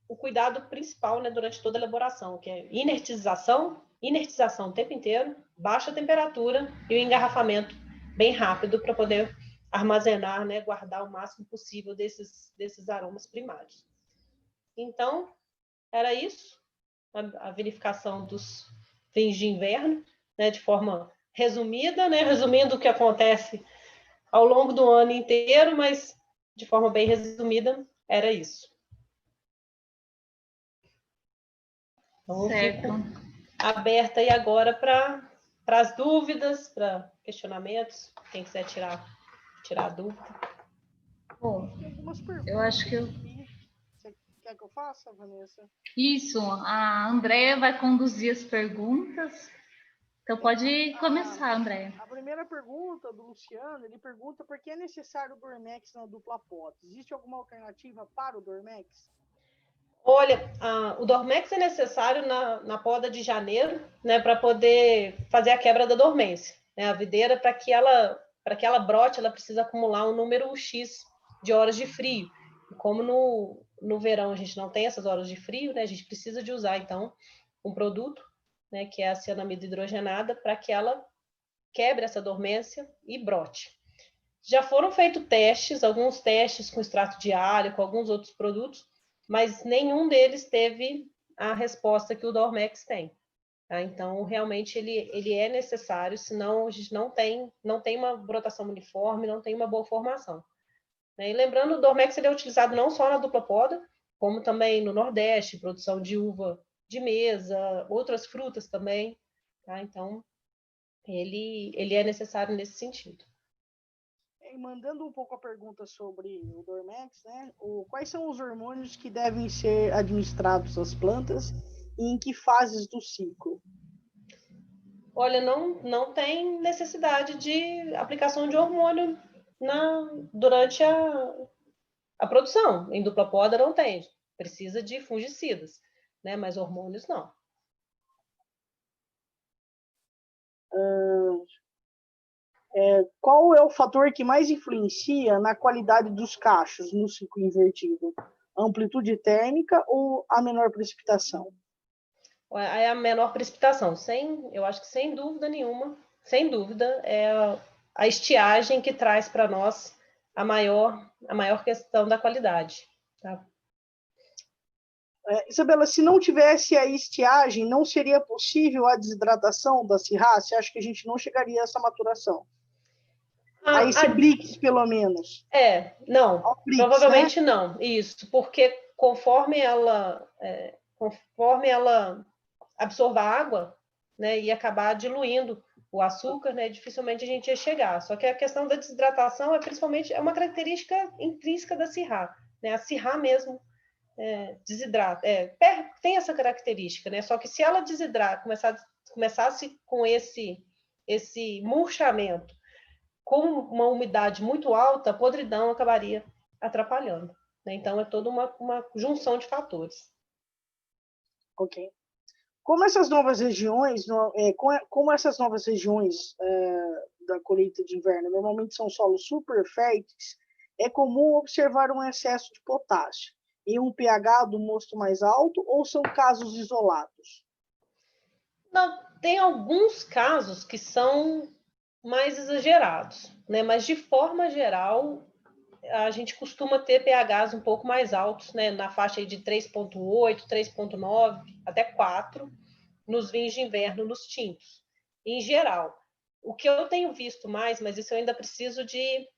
o cuidado principal, né, durante toda a elaboração, que é inertização o tempo inteiro, baixa temperatura e o engarrafamento bem rápido para poder armazenar, né, guardar o máximo possível desses aromas primários. Então, era isso, a vinificação dos vinhos de inverno, né, de forma resumida, né, resumindo o que acontece ao longo do ano inteiro, mas de forma bem resumida, era isso. Então, Certo. eu fico aberta aí agora para as dúvidas, para questionamentos, quem quiser tirar dúvida. Bom, Tem algumas perguntas. eu acho que Você quer que eu faça, Vanessa? isso, a Andréia vai conduzir as perguntas. Então pode começar, Andréia. A primeira pergunta do Luciano, ele pergunta por que é necessário o Dormex na dupla poda. Existe alguma alternativa para o Dormex? Olha, o Dormex é necessário na poda de janeiro, né, para poder fazer a quebra da dormência. Né? A videira, para que ela brote, ela precisa acumular um número X de horas de frio. E como no verão a gente não tem essas horas de frio, né, a gente precisa de usar, então, um produto, né, que é a cianamida hidrogenada, para que ela quebre essa dormência e brote. Já foram feitos testes, alguns testes com extrato de alho, com alguns outros produtos, mas nenhum deles teve a resposta que o Dormex tem. Tá? Então, realmente, ele é necessário, senão a gente não tem uma brotação uniforme, não tem uma boa formação. E lembrando, o Dormex ele é utilizado não só na dupla poda, como também no Nordeste, produção de uva de mesa, outras frutas também. Tá? Então, ele é necessário nesse sentido. E mandando um pouco a pergunta sobre o Dormex, né? Quais são os hormônios que devem ser administrados às plantas e em que fases do ciclo? Olha, não tem necessidade de aplicação de hormônio durante a produção. Em dupla poda não tem. Precisa de fungicidas, né? Mas hormônios não. Qual é o fator que mais influencia na qualidade dos cachos no ciclo invertido? A amplitude térmica ou a menor precipitação? É a menor precipitação. Eu acho que sem dúvida nenhuma, sem dúvida, é a estiagem que traz para nós a maior questão da qualidade. Tá? Isabela, se não tivesse a estiagem, não seria possível a desidratação da Syrah? Você acha que a gente não chegaria a essa maturação? A esse Brix, pelo menos. Não. Brix, Provavelmente, né? não. Isso, porque conforme ela absorva água, né, e acabar diluindo o açúcar, né, dificilmente a gente ia chegar. Só que a questão da desidratação é uma característica intrínseca da Syrah, né? A Syrah mesmo desidrata, tem essa característica, né? Só que se ela começasse com esse murchamento, com uma umidade muito alta, a podridão acabaria atrapalhando. Né? Então, é toda uma junção de fatores. Ok. Como essas novas regiões, da colheita de inverno normalmente são solos super férteis, é comum observar um excesso de potássio e um pH do mosto mais alto, ou são casos isolados? Não, tem alguns casos que são mais exagerados, né? Mas de forma geral a gente costuma ter pHs um pouco mais altos, né, na faixa aí de 3,8, 3,9, até 4, nos vinhos de inverno, nos tintos, em geral. O que eu tenho visto mais, mas isso eu ainda preciso de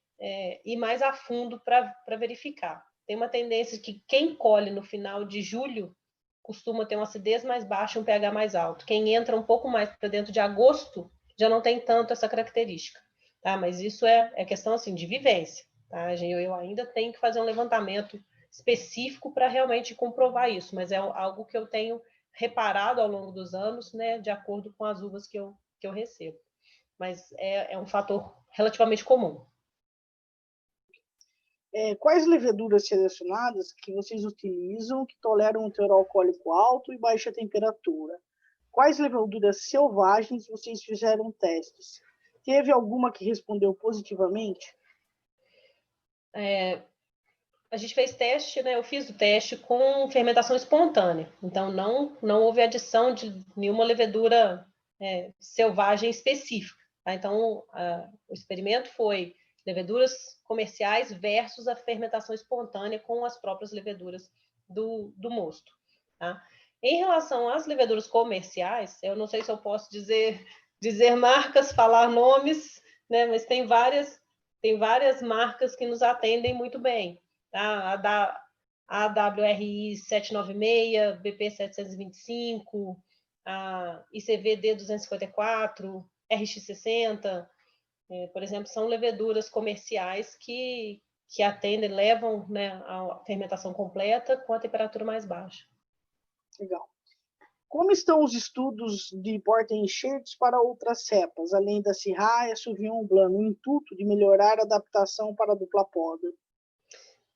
ir mais a fundo para verificar. Tem uma tendência que quem colhe no final de julho costuma ter uma acidez mais baixa e um pH mais alto. Quem entra um pouco mais para dentro de agosto já não tem tanto essa característica. Tá? Mas isso é questão assim, de vivência. Tá? Eu ainda tenho que fazer um levantamento específico para realmente comprovar isso, mas é algo que eu tenho reparado ao longo dos anos, né, de acordo com as uvas que eu recebo. Mas é um fator relativamente comum. Quais leveduras selecionadas que vocês utilizam que toleram um teor alcoólico alto e baixa temperatura? Quais leveduras selvagens vocês fizeram testes? Teve alguma que respondeu positivamente? A gente fez teste, né? Eu fiz o teste com fermentação espontânea. Então, não houve adição de nenhuma levedura selvagem específica. Tá? Então, o experimento foi leveduras comerciais versus a fermentação espontânea com as próprias leveduras do mosto. Tá? Em relação às leveduras comerciais, eu não sei se eu posso dizer marcas, falar nomes, né? Mas tem várias marcas que nos atendem muito bem. Tá? A AWRI 796, BP 725, a ICVD 254, RX60, por exemplo, são leveduras comerciais que atendem, levam, né, a fermentação completa com a temperatura mais baixa. Legal. Como estão os estudos de porta-enxertos para outras cepas, além da Syrah e a Sauvignon Blanc, no intuito de melhorar a adaptação para a dupla poda?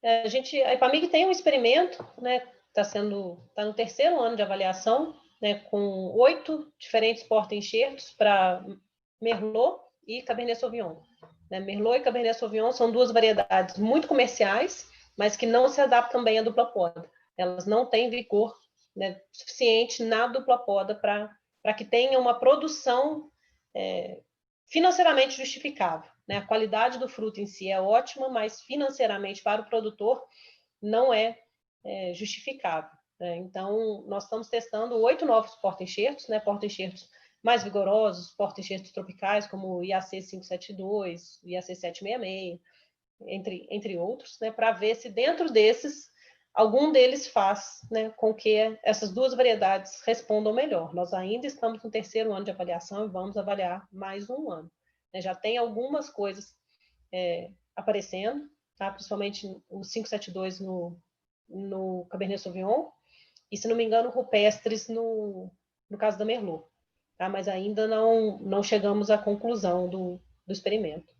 A Epamig tem um experimento, né, tá no terceiro ano de avaliação, né, com 8 diferentes porta-enxertos para Merlot e Cabernet Sauvignon. Né? Merlot e Cabernet Sauvignon são duas variedades muito comerciais, mas que não se adaptam bem à dupla poda. Elas não têm vigor, né, suficiente na dupla poda para que tenha uma produção financeiramente justificável. Né? A qualidade do fruto em si é ótima, mas financeiramente para o produtor não é justificável. Né? Então, nós estamos testando 8 novos porta-enxertos, né? Porta-enxertos mais vigorosos, porta-enxertos tropicais, como o IAC 572, o IAC 766, entre outros, né? Para ver se dentro desses, algum deles faz, né, com que essas duas variedades respondam melhor. Nós ainda estamos no terceiro ano de avaliação e vamos avaliar mais um ano. Né? Já tem algumas coisas aparecendo, tá? Principalmente o 572 no Cabernet Sauvignon, e, se não me engano, rupestres no caso da Merlot. Tá? Mas ainda não chegamos à conclusão do experimento.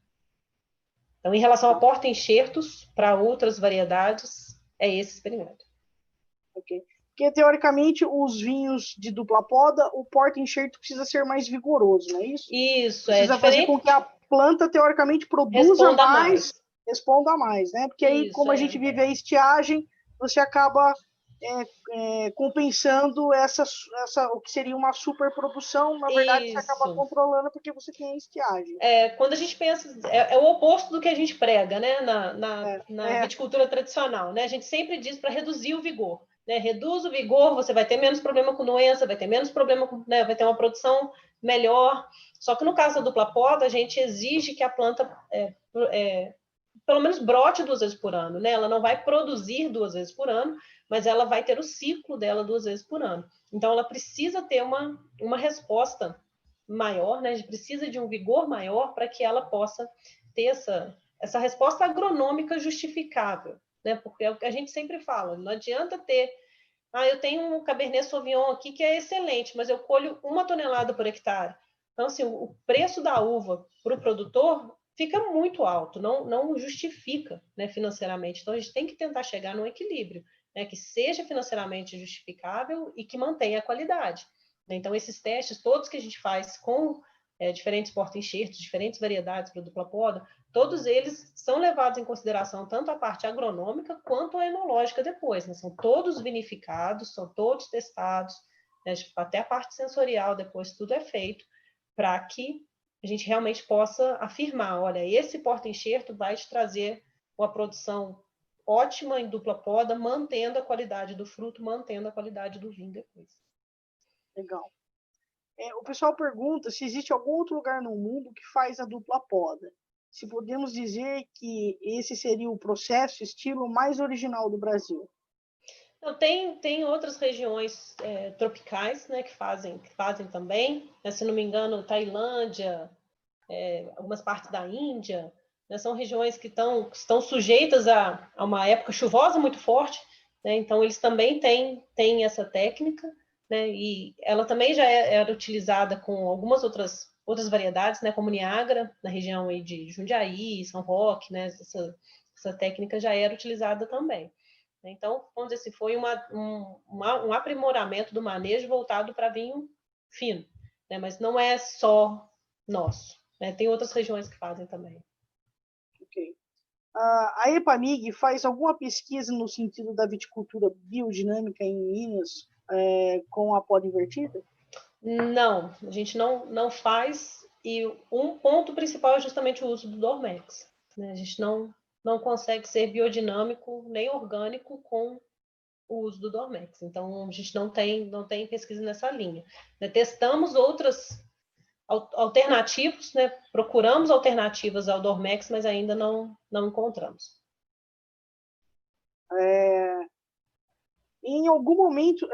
Então, em relação a porta-enxertos para outras variedades, é esse experimento. Ok. Porque, teoricamente, os vinhos de dupla poda, o porta-enxerto precisa ser mais vigoroso, não é isso? Isso, precisa fazer com que a planta, teoricamente, produza responda mais, né? Porque aí, como a gente vive a estiagem, você acaba compensando o que seria uma superprodução, na verdade, você acaba controlando porque você tem a estiagem. Quando a gente pensa, é o oposto do que a gente prega, né, na viticultura tradicional, né? A gente sempre diz para reduzir o vigor, né? Reduz o vigor, você vai ter menos problema com doença, vai ter menos problema com, né, vai ter uma produção melhor. Só que no caso da dupla poda, a gente exige que a planta pelo menos brote 2 vezes por ano, né? Ela não vai produzir 2 vezes por ano, mas ela vai ter o ciclo dela 2 vezes por ano. Então, ela precisa ter uma resposta maior, né? A gente precisa de um vigor maior para que ela possa ter essa resposta agronômica justificável, né? Porque é o que a gente sempre fala, não adianta ter... eu tenho um Cabernet Sauvignon aqui que é excelente, mas eu colho 1 tonelada por hectare. Então, assim, o preço da uva para o produtor fica muito alto, não justifica, né, financeiramente. Então, a gente tem que tentar chegar num equilíbrio, né, que seja financeiramente justificável e que mantenha a qualidade. Então, esses testes todos que a gente faz com diferentes porta-enxertos, diferentes variedades para dupla poda, todos eles são levados em consideração tanto a parte agronômica quanto a enológica depois. Né? São todos vinificados, são todos testados, né? Até a parte sensorial depois tudo é feito para que a gente realmente possa afirmar, olha, esse porta-enxerto vai te trazer uma produção ótima em dupla poda, mantendo a qualidade do fruto, mantendo a qualidade do vinho depois. Legal. O pessoal pergunta se existe algum outro lugar no mundo que faz a dupla poda. Se podemos dizer que esse seria o processo, estilo mais original do Brasil. Então, tem outras regiões tropicais, né, que fazem também. Né, se não me engano, Tailândia, algumas partes da Índia, né, são regiões que estão sujeitas a uma época chuvosa muito forte, né, então eles também têm essa técnica, né, e ela também já era utilizada com algumas outras variedades, né, como Niágara, na região aí de Jundiaí, São Roque, né, essa técnica já era utilizada também. Então, vamos dizer assim, foi um aprimoramento do manejo voltado para vinho fino, né, mas não é só nosso. Né? Tem outras regiões que fazem também. Ok. A EPAMIG faz alguma pesquisa no sentido da viticultura biodinâmica em Minas com a poda invertida? Não, a gente não faz. E um ponto principal é justamente o uso do Dormex. Né? A gente não consegue ser biodinâmico nem orgânico com o uso do Dormex. Então, a gente não tem pesquisa nessa linha. Né? Testamos outras alternativas, né? Procuramos alternativas ao Dormex, mas ainda não encontramos. Em algum momento,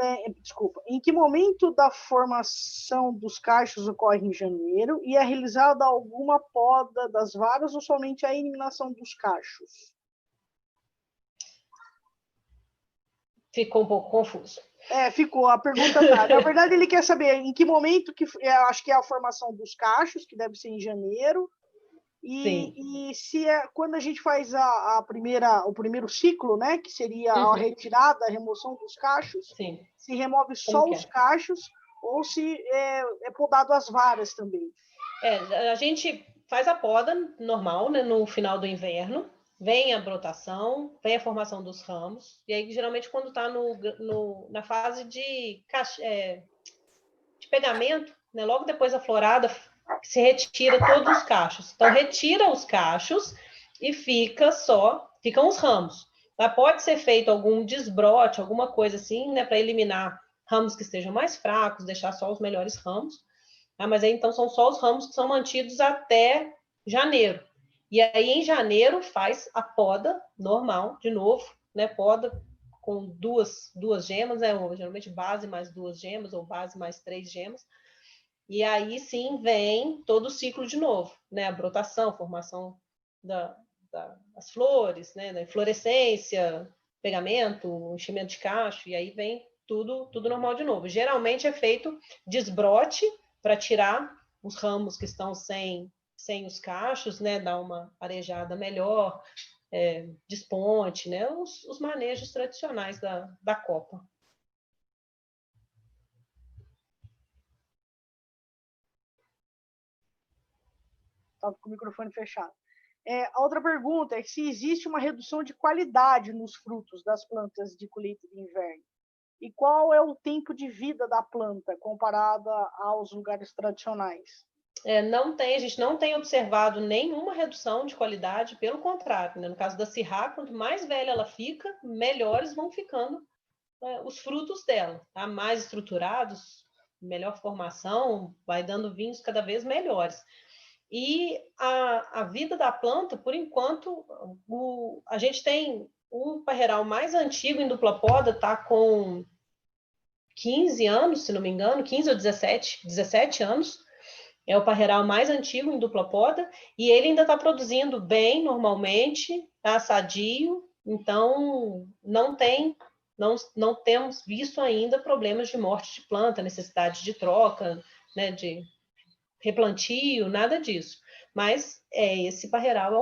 em que momento da formação dos cachos ocorre em janeiro e é realizada alguma poda das varas ou somente a eliminação dos cachos? Ficou um pouco confuso. Ficou. A pergunta tá. Na verdade, ele quer saber em que momento acho que é a formação dos cachos, que deve ser em janeiro, e se quando a gente faz o primeiro ciclo, né, que seria a retirada, a remoção dos cachos, Sim. se remove só os cachos ou se é podado as varas também. A gente faz a poda normal, né, no final do inverno, vem a brotação, vem a formação dos ramos, e aí geralmente quando está na fase de pegamento, né, logo depois da florada, se retira todos os cachos. Então, retira os cachos e ficam os ramos. Tá? Pode ser feito algum desbrote, alguma coisa assim, né, para eliminar ramos que estejam mais fracos, deixar só os melhores ramos. Tá? Mas aí, então, são só os ramos que são mantidos até janeiro. E aí, em janeiro, faz a poda normal, de novo, né, poda com duas gemas, né, ou geralmente base mais 2 gemas, ou base mais 3 gemas. E aí sim vem todo o ciclo de novo, né? A brotação, a formação das flores, né? Da inflorescência, pegamento, enchimento de cacho, e aí vem tudo normal de novo. Geralmente é feito desbrote para tirar os ramos que estão sem os cachos, né? Dar uma arejada melhor, desponte, né? Os manejos tradicionais da copa. Estava com o microfone fechado. A outra pergunta é se existe uma redução de qualidade nos frutos das plantas de colheita de inverno. E qual é o tempo de vida da planta comparada aos lugares tradicionais? A gente não tem observado nenhuma redução de qualidade, pelo contrário, né? No caso da Syrah, quanto mais velha ela fica, melhores vão ficando os frutos dela, tá? Mais estruturados, melhor formação, vai dando vinhos cada vez melhores. E a vida da planta, por enquanto, a gente tem o parreiral mais antigo em dupla poda, está com 15 anos, se não me engano, 15 ou 17 anos. É o parreiral mais antigo em dupla poda e ele ainda está produzindo bem normalmente, tá sadio, então não temos visto ainda problemas de morte de planta, necessidade de troca, né, de replantio, nada disso. Mas esse parreiral é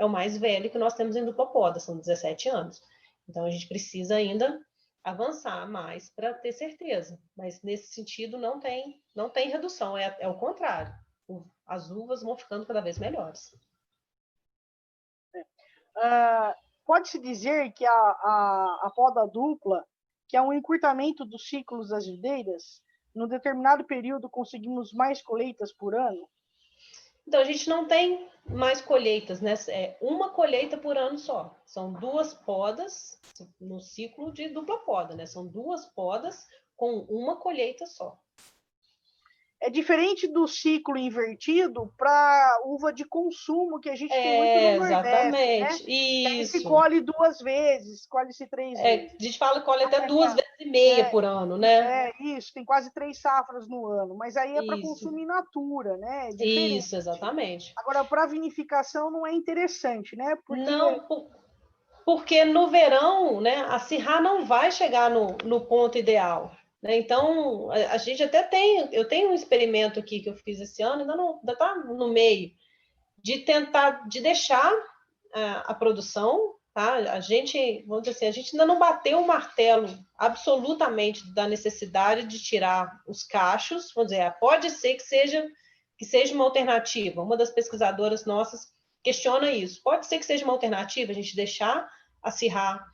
o mais velho que nós temos em dupla poda, são 17 anos. Então a gente precisa ainda avançar mais para ter certeza. Mas nesse sentido não tem redução, é o contrário. As uvas vão ficando cada vez melhores. Pode-se dizer que a poda dupla, que é um encurtamento dos ciclos das videiras, num determinado período conseguimos mais colheitas por ano? Então, a gente não tem mais colheitas, né? É uma colheita por ano só. São 2 podas no ciclo de dupla poda, né? São 2 podas com uma colheita só. É diferente do ciclo invertido para uva de consumo, que a gente tem muito no Nordeste, né? Exatamente. Que aí se Isso. colhe 2 vezes, colhe-se 3 vezes. A gente fala que colhe até 2 vezes e meia por ano, né? Isso, tem quase 3 safras no ano, mas aí é para Isso. consumir natura, né? É diferente. Isso, exatamente. Agora, para vinificação não é interessante, né? Porque não, porque no verão, né, a Syrah não vai chegar no ponto ideal. Né? Então, a gente até tem, eu tenho um experimento aqui que eu fiz esse ano, ainda está no meio, de tentar, de deixar a produção, tá? A gente, vamos dizer assim, a gente ainda não bateu o martelo absolutamente da necessidade de tirar os cachos, vamos dizer, pode ser que seja uma alternativa. Uma das pesquisadoras nossas questiona isso. Pode ser que seja uma alternativa a gente deixar a Syrah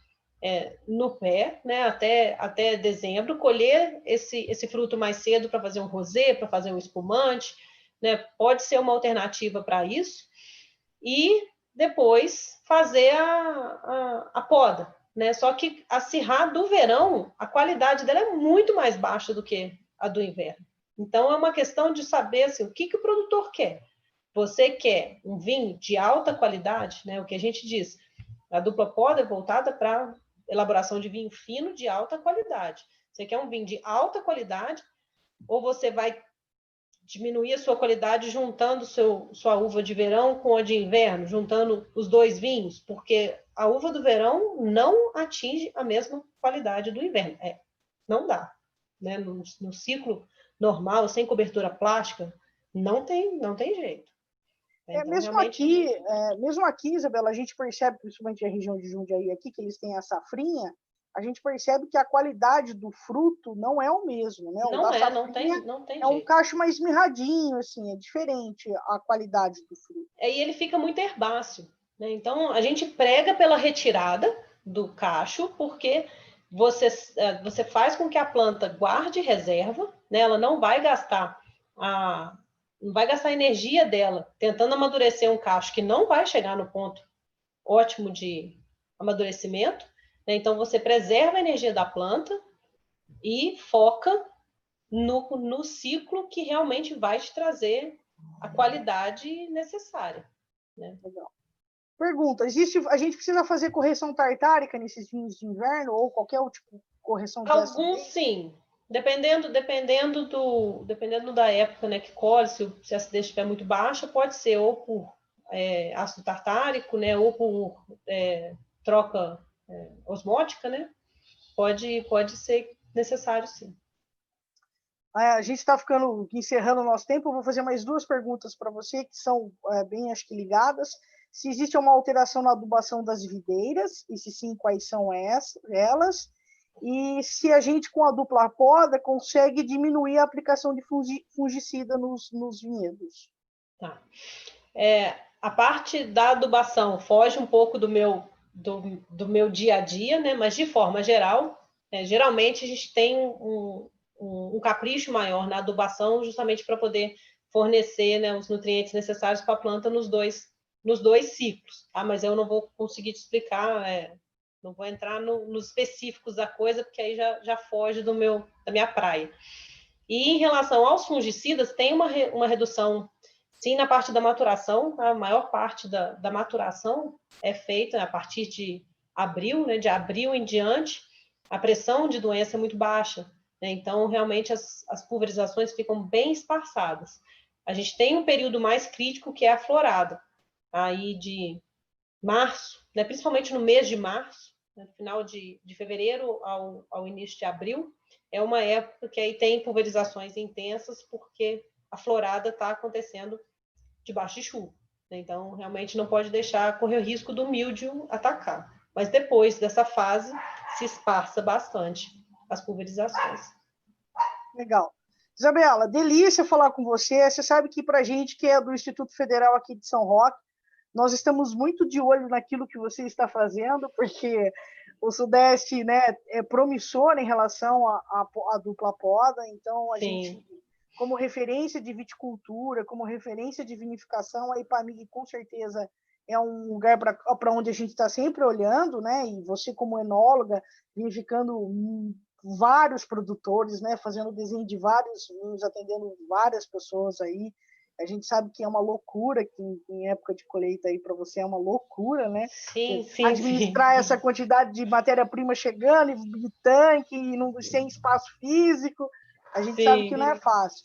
no pé, né, até dezembro, colher esse fruto mais cedo para fazer um rosé, para fazer um espumante, né, pode ser uma alternativa para isso, e depois fazer a poda. Né? Só que a Syrah do verão, a qualidade dela é muito mais baixa do que a do inverno. Então, é uma questão de saber assim, o que o produtor quer. Você quer um vinho de alta qualidade, né? O que a gente diz, a dupla poda é voltada para elaboração de vinho fino de alta qualidade. Você quer um vinho de alta qualidade ou você vai diminuir a sua qualidade juntando sua uva de verão com a de inverno, juntando os 2 vinhos? Porque a uva do verão não atinge a mesma qualidade do inverno. Não dá. Né? No ciclo normal, sem cobertura plástica, não tem jeito. Então, mesmo aqui, Isabela, a gente percebe, principalmente a região de Jundiaí aqui, que eles têm a safrinha, a gente percebe que a qualidade do fruto não é o mesmo, né? Não tem jeito. Um cacho mais mirradinho, assim, é diferente a qualidade do fruto. E ele fica muito herbáceo, né? Então, a gente prega pela retirada do cacho, porque você faz com que a planta guarde reserva, né? Ela não vai gastar a energia dela tentando amadurecer um cacho que não vai chegar no ponto ótimo de amadurecimento. Né? Então, você preserva a energia da planta e foca no ciclo que realmente vai te trazer a qualidade necessária. Né? Legal. Pergunta, a gente precisa fazer correção tartárica nesses vinhos de inverno ou qualquer tipo de correção de Alguns sim. Dependendo da época, né, que colhe, se a acidez estiver muito baixa, pode ser ou por ácido tartárico, né, ou por troca osmótica, né? Pode ser necessário, sim. A gente está encerrando o nosso tempo. Eu vou fazer mais 2 perguntas para você, que são bem, acho que, ligadas. Se existe uma alteração na adubação das videiras, e se sim, quais são elas? E se a gente, com a dupla poda, consegue diminuir a aplicação de fungicida nos vinhedos. Tá. A parte da adubação foge um pouco do meu dia a dia, né? Mas de forma geral, geralmente a gente tem um capricho maior na adubação, justamente para poder fornecer, né, os nutrientes necessários para a planta nos dois ciclos. Tá? Mas eu não vou conseguir te explicar, não vou entrar nos específicos da coisa, porque aí já foge da minha praia. E em relação aos fungicidas, tem uma redução, sim, na parte da maturação. Tá? A maior parte da maturação é feita a partir de abril, né? De abril em diante, a pressão de doença é muito baixa. Né? Então, realmente, as pulverizações ficam bem esparçadas. A gente tem um período mais crítico, que é a florada, aí de março, né? Principalmente no mês de março, no final de fevereiro ao início de abril, é uma época que aí tem pulverizações intensas, porque a florada está acontecendo debaixo de chuva. Né? Então, realmente não pode correr o risco do míldio atacar. Mas depois dessa fase, se esparça bastante as pulverizações. Legal. Isabela, delícia falar com você. Você sabe que para a gente que é do Instituto Federal aqui de São Roque, nós estamos muito de olho naquilo que você está fazendo, porque o Sudeste, né, é promissor em relação à dupla poda, então a gente como referência de viticultura, como referência de vinificação, a Ipamig com certeza é um lugar para onde a gente está sempre olhando, né? E você como enóloga, vinificando vários produtores, né? Fazendo desenho de vários vinhos, atendendo várias pessoas aí. A gente sabe que é uma loucura, que em época de colheita aí para você é uma loucura, né? Sim, sim, administrar sim. essa quantidade de matéria-prima chegando, e tanque, e não, sem espaço físico. A gente sabe que não é fácil.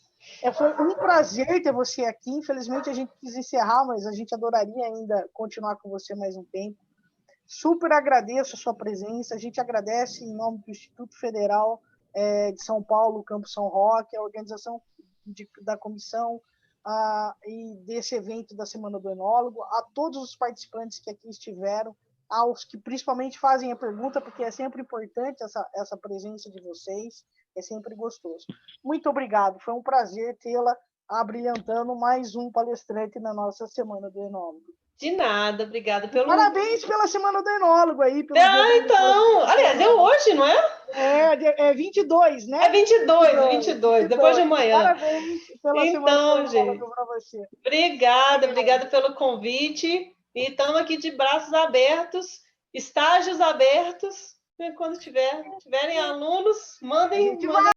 Foi um prazer ter você aqui. Infelizmente, a gente quis encerrar, mas a gente adoraria ainda continuar com você mais um tempo. Super agradeço a sua presença. A gente agradece em nome do Instituto Federal de São Paulo, Campo São Roque, a organização da comissão e desse evento da Semana do Enólogo, a todos os participantes que aqui estiveram, aos que principalmente fazem a pergunta, porque é sempre importante essa presença de vocês, é sempre gostoso. Muito obrigado, foi um prazer tê-la abrilhantando mais um palestrante na nossa Semana do Enólogo. De nada, obrigada pelo... Parabéns pela Semana do Enólogo aí. Pelo então! Aliás, é hoje, não é? É 22, né? É 22, depois de amanhã. Parabéns pela Semana do Enólogo para você. Obrigada pelo convite. E estamos aqui de braços abertos, estágios abertos. Quando tiverem alunos, mandem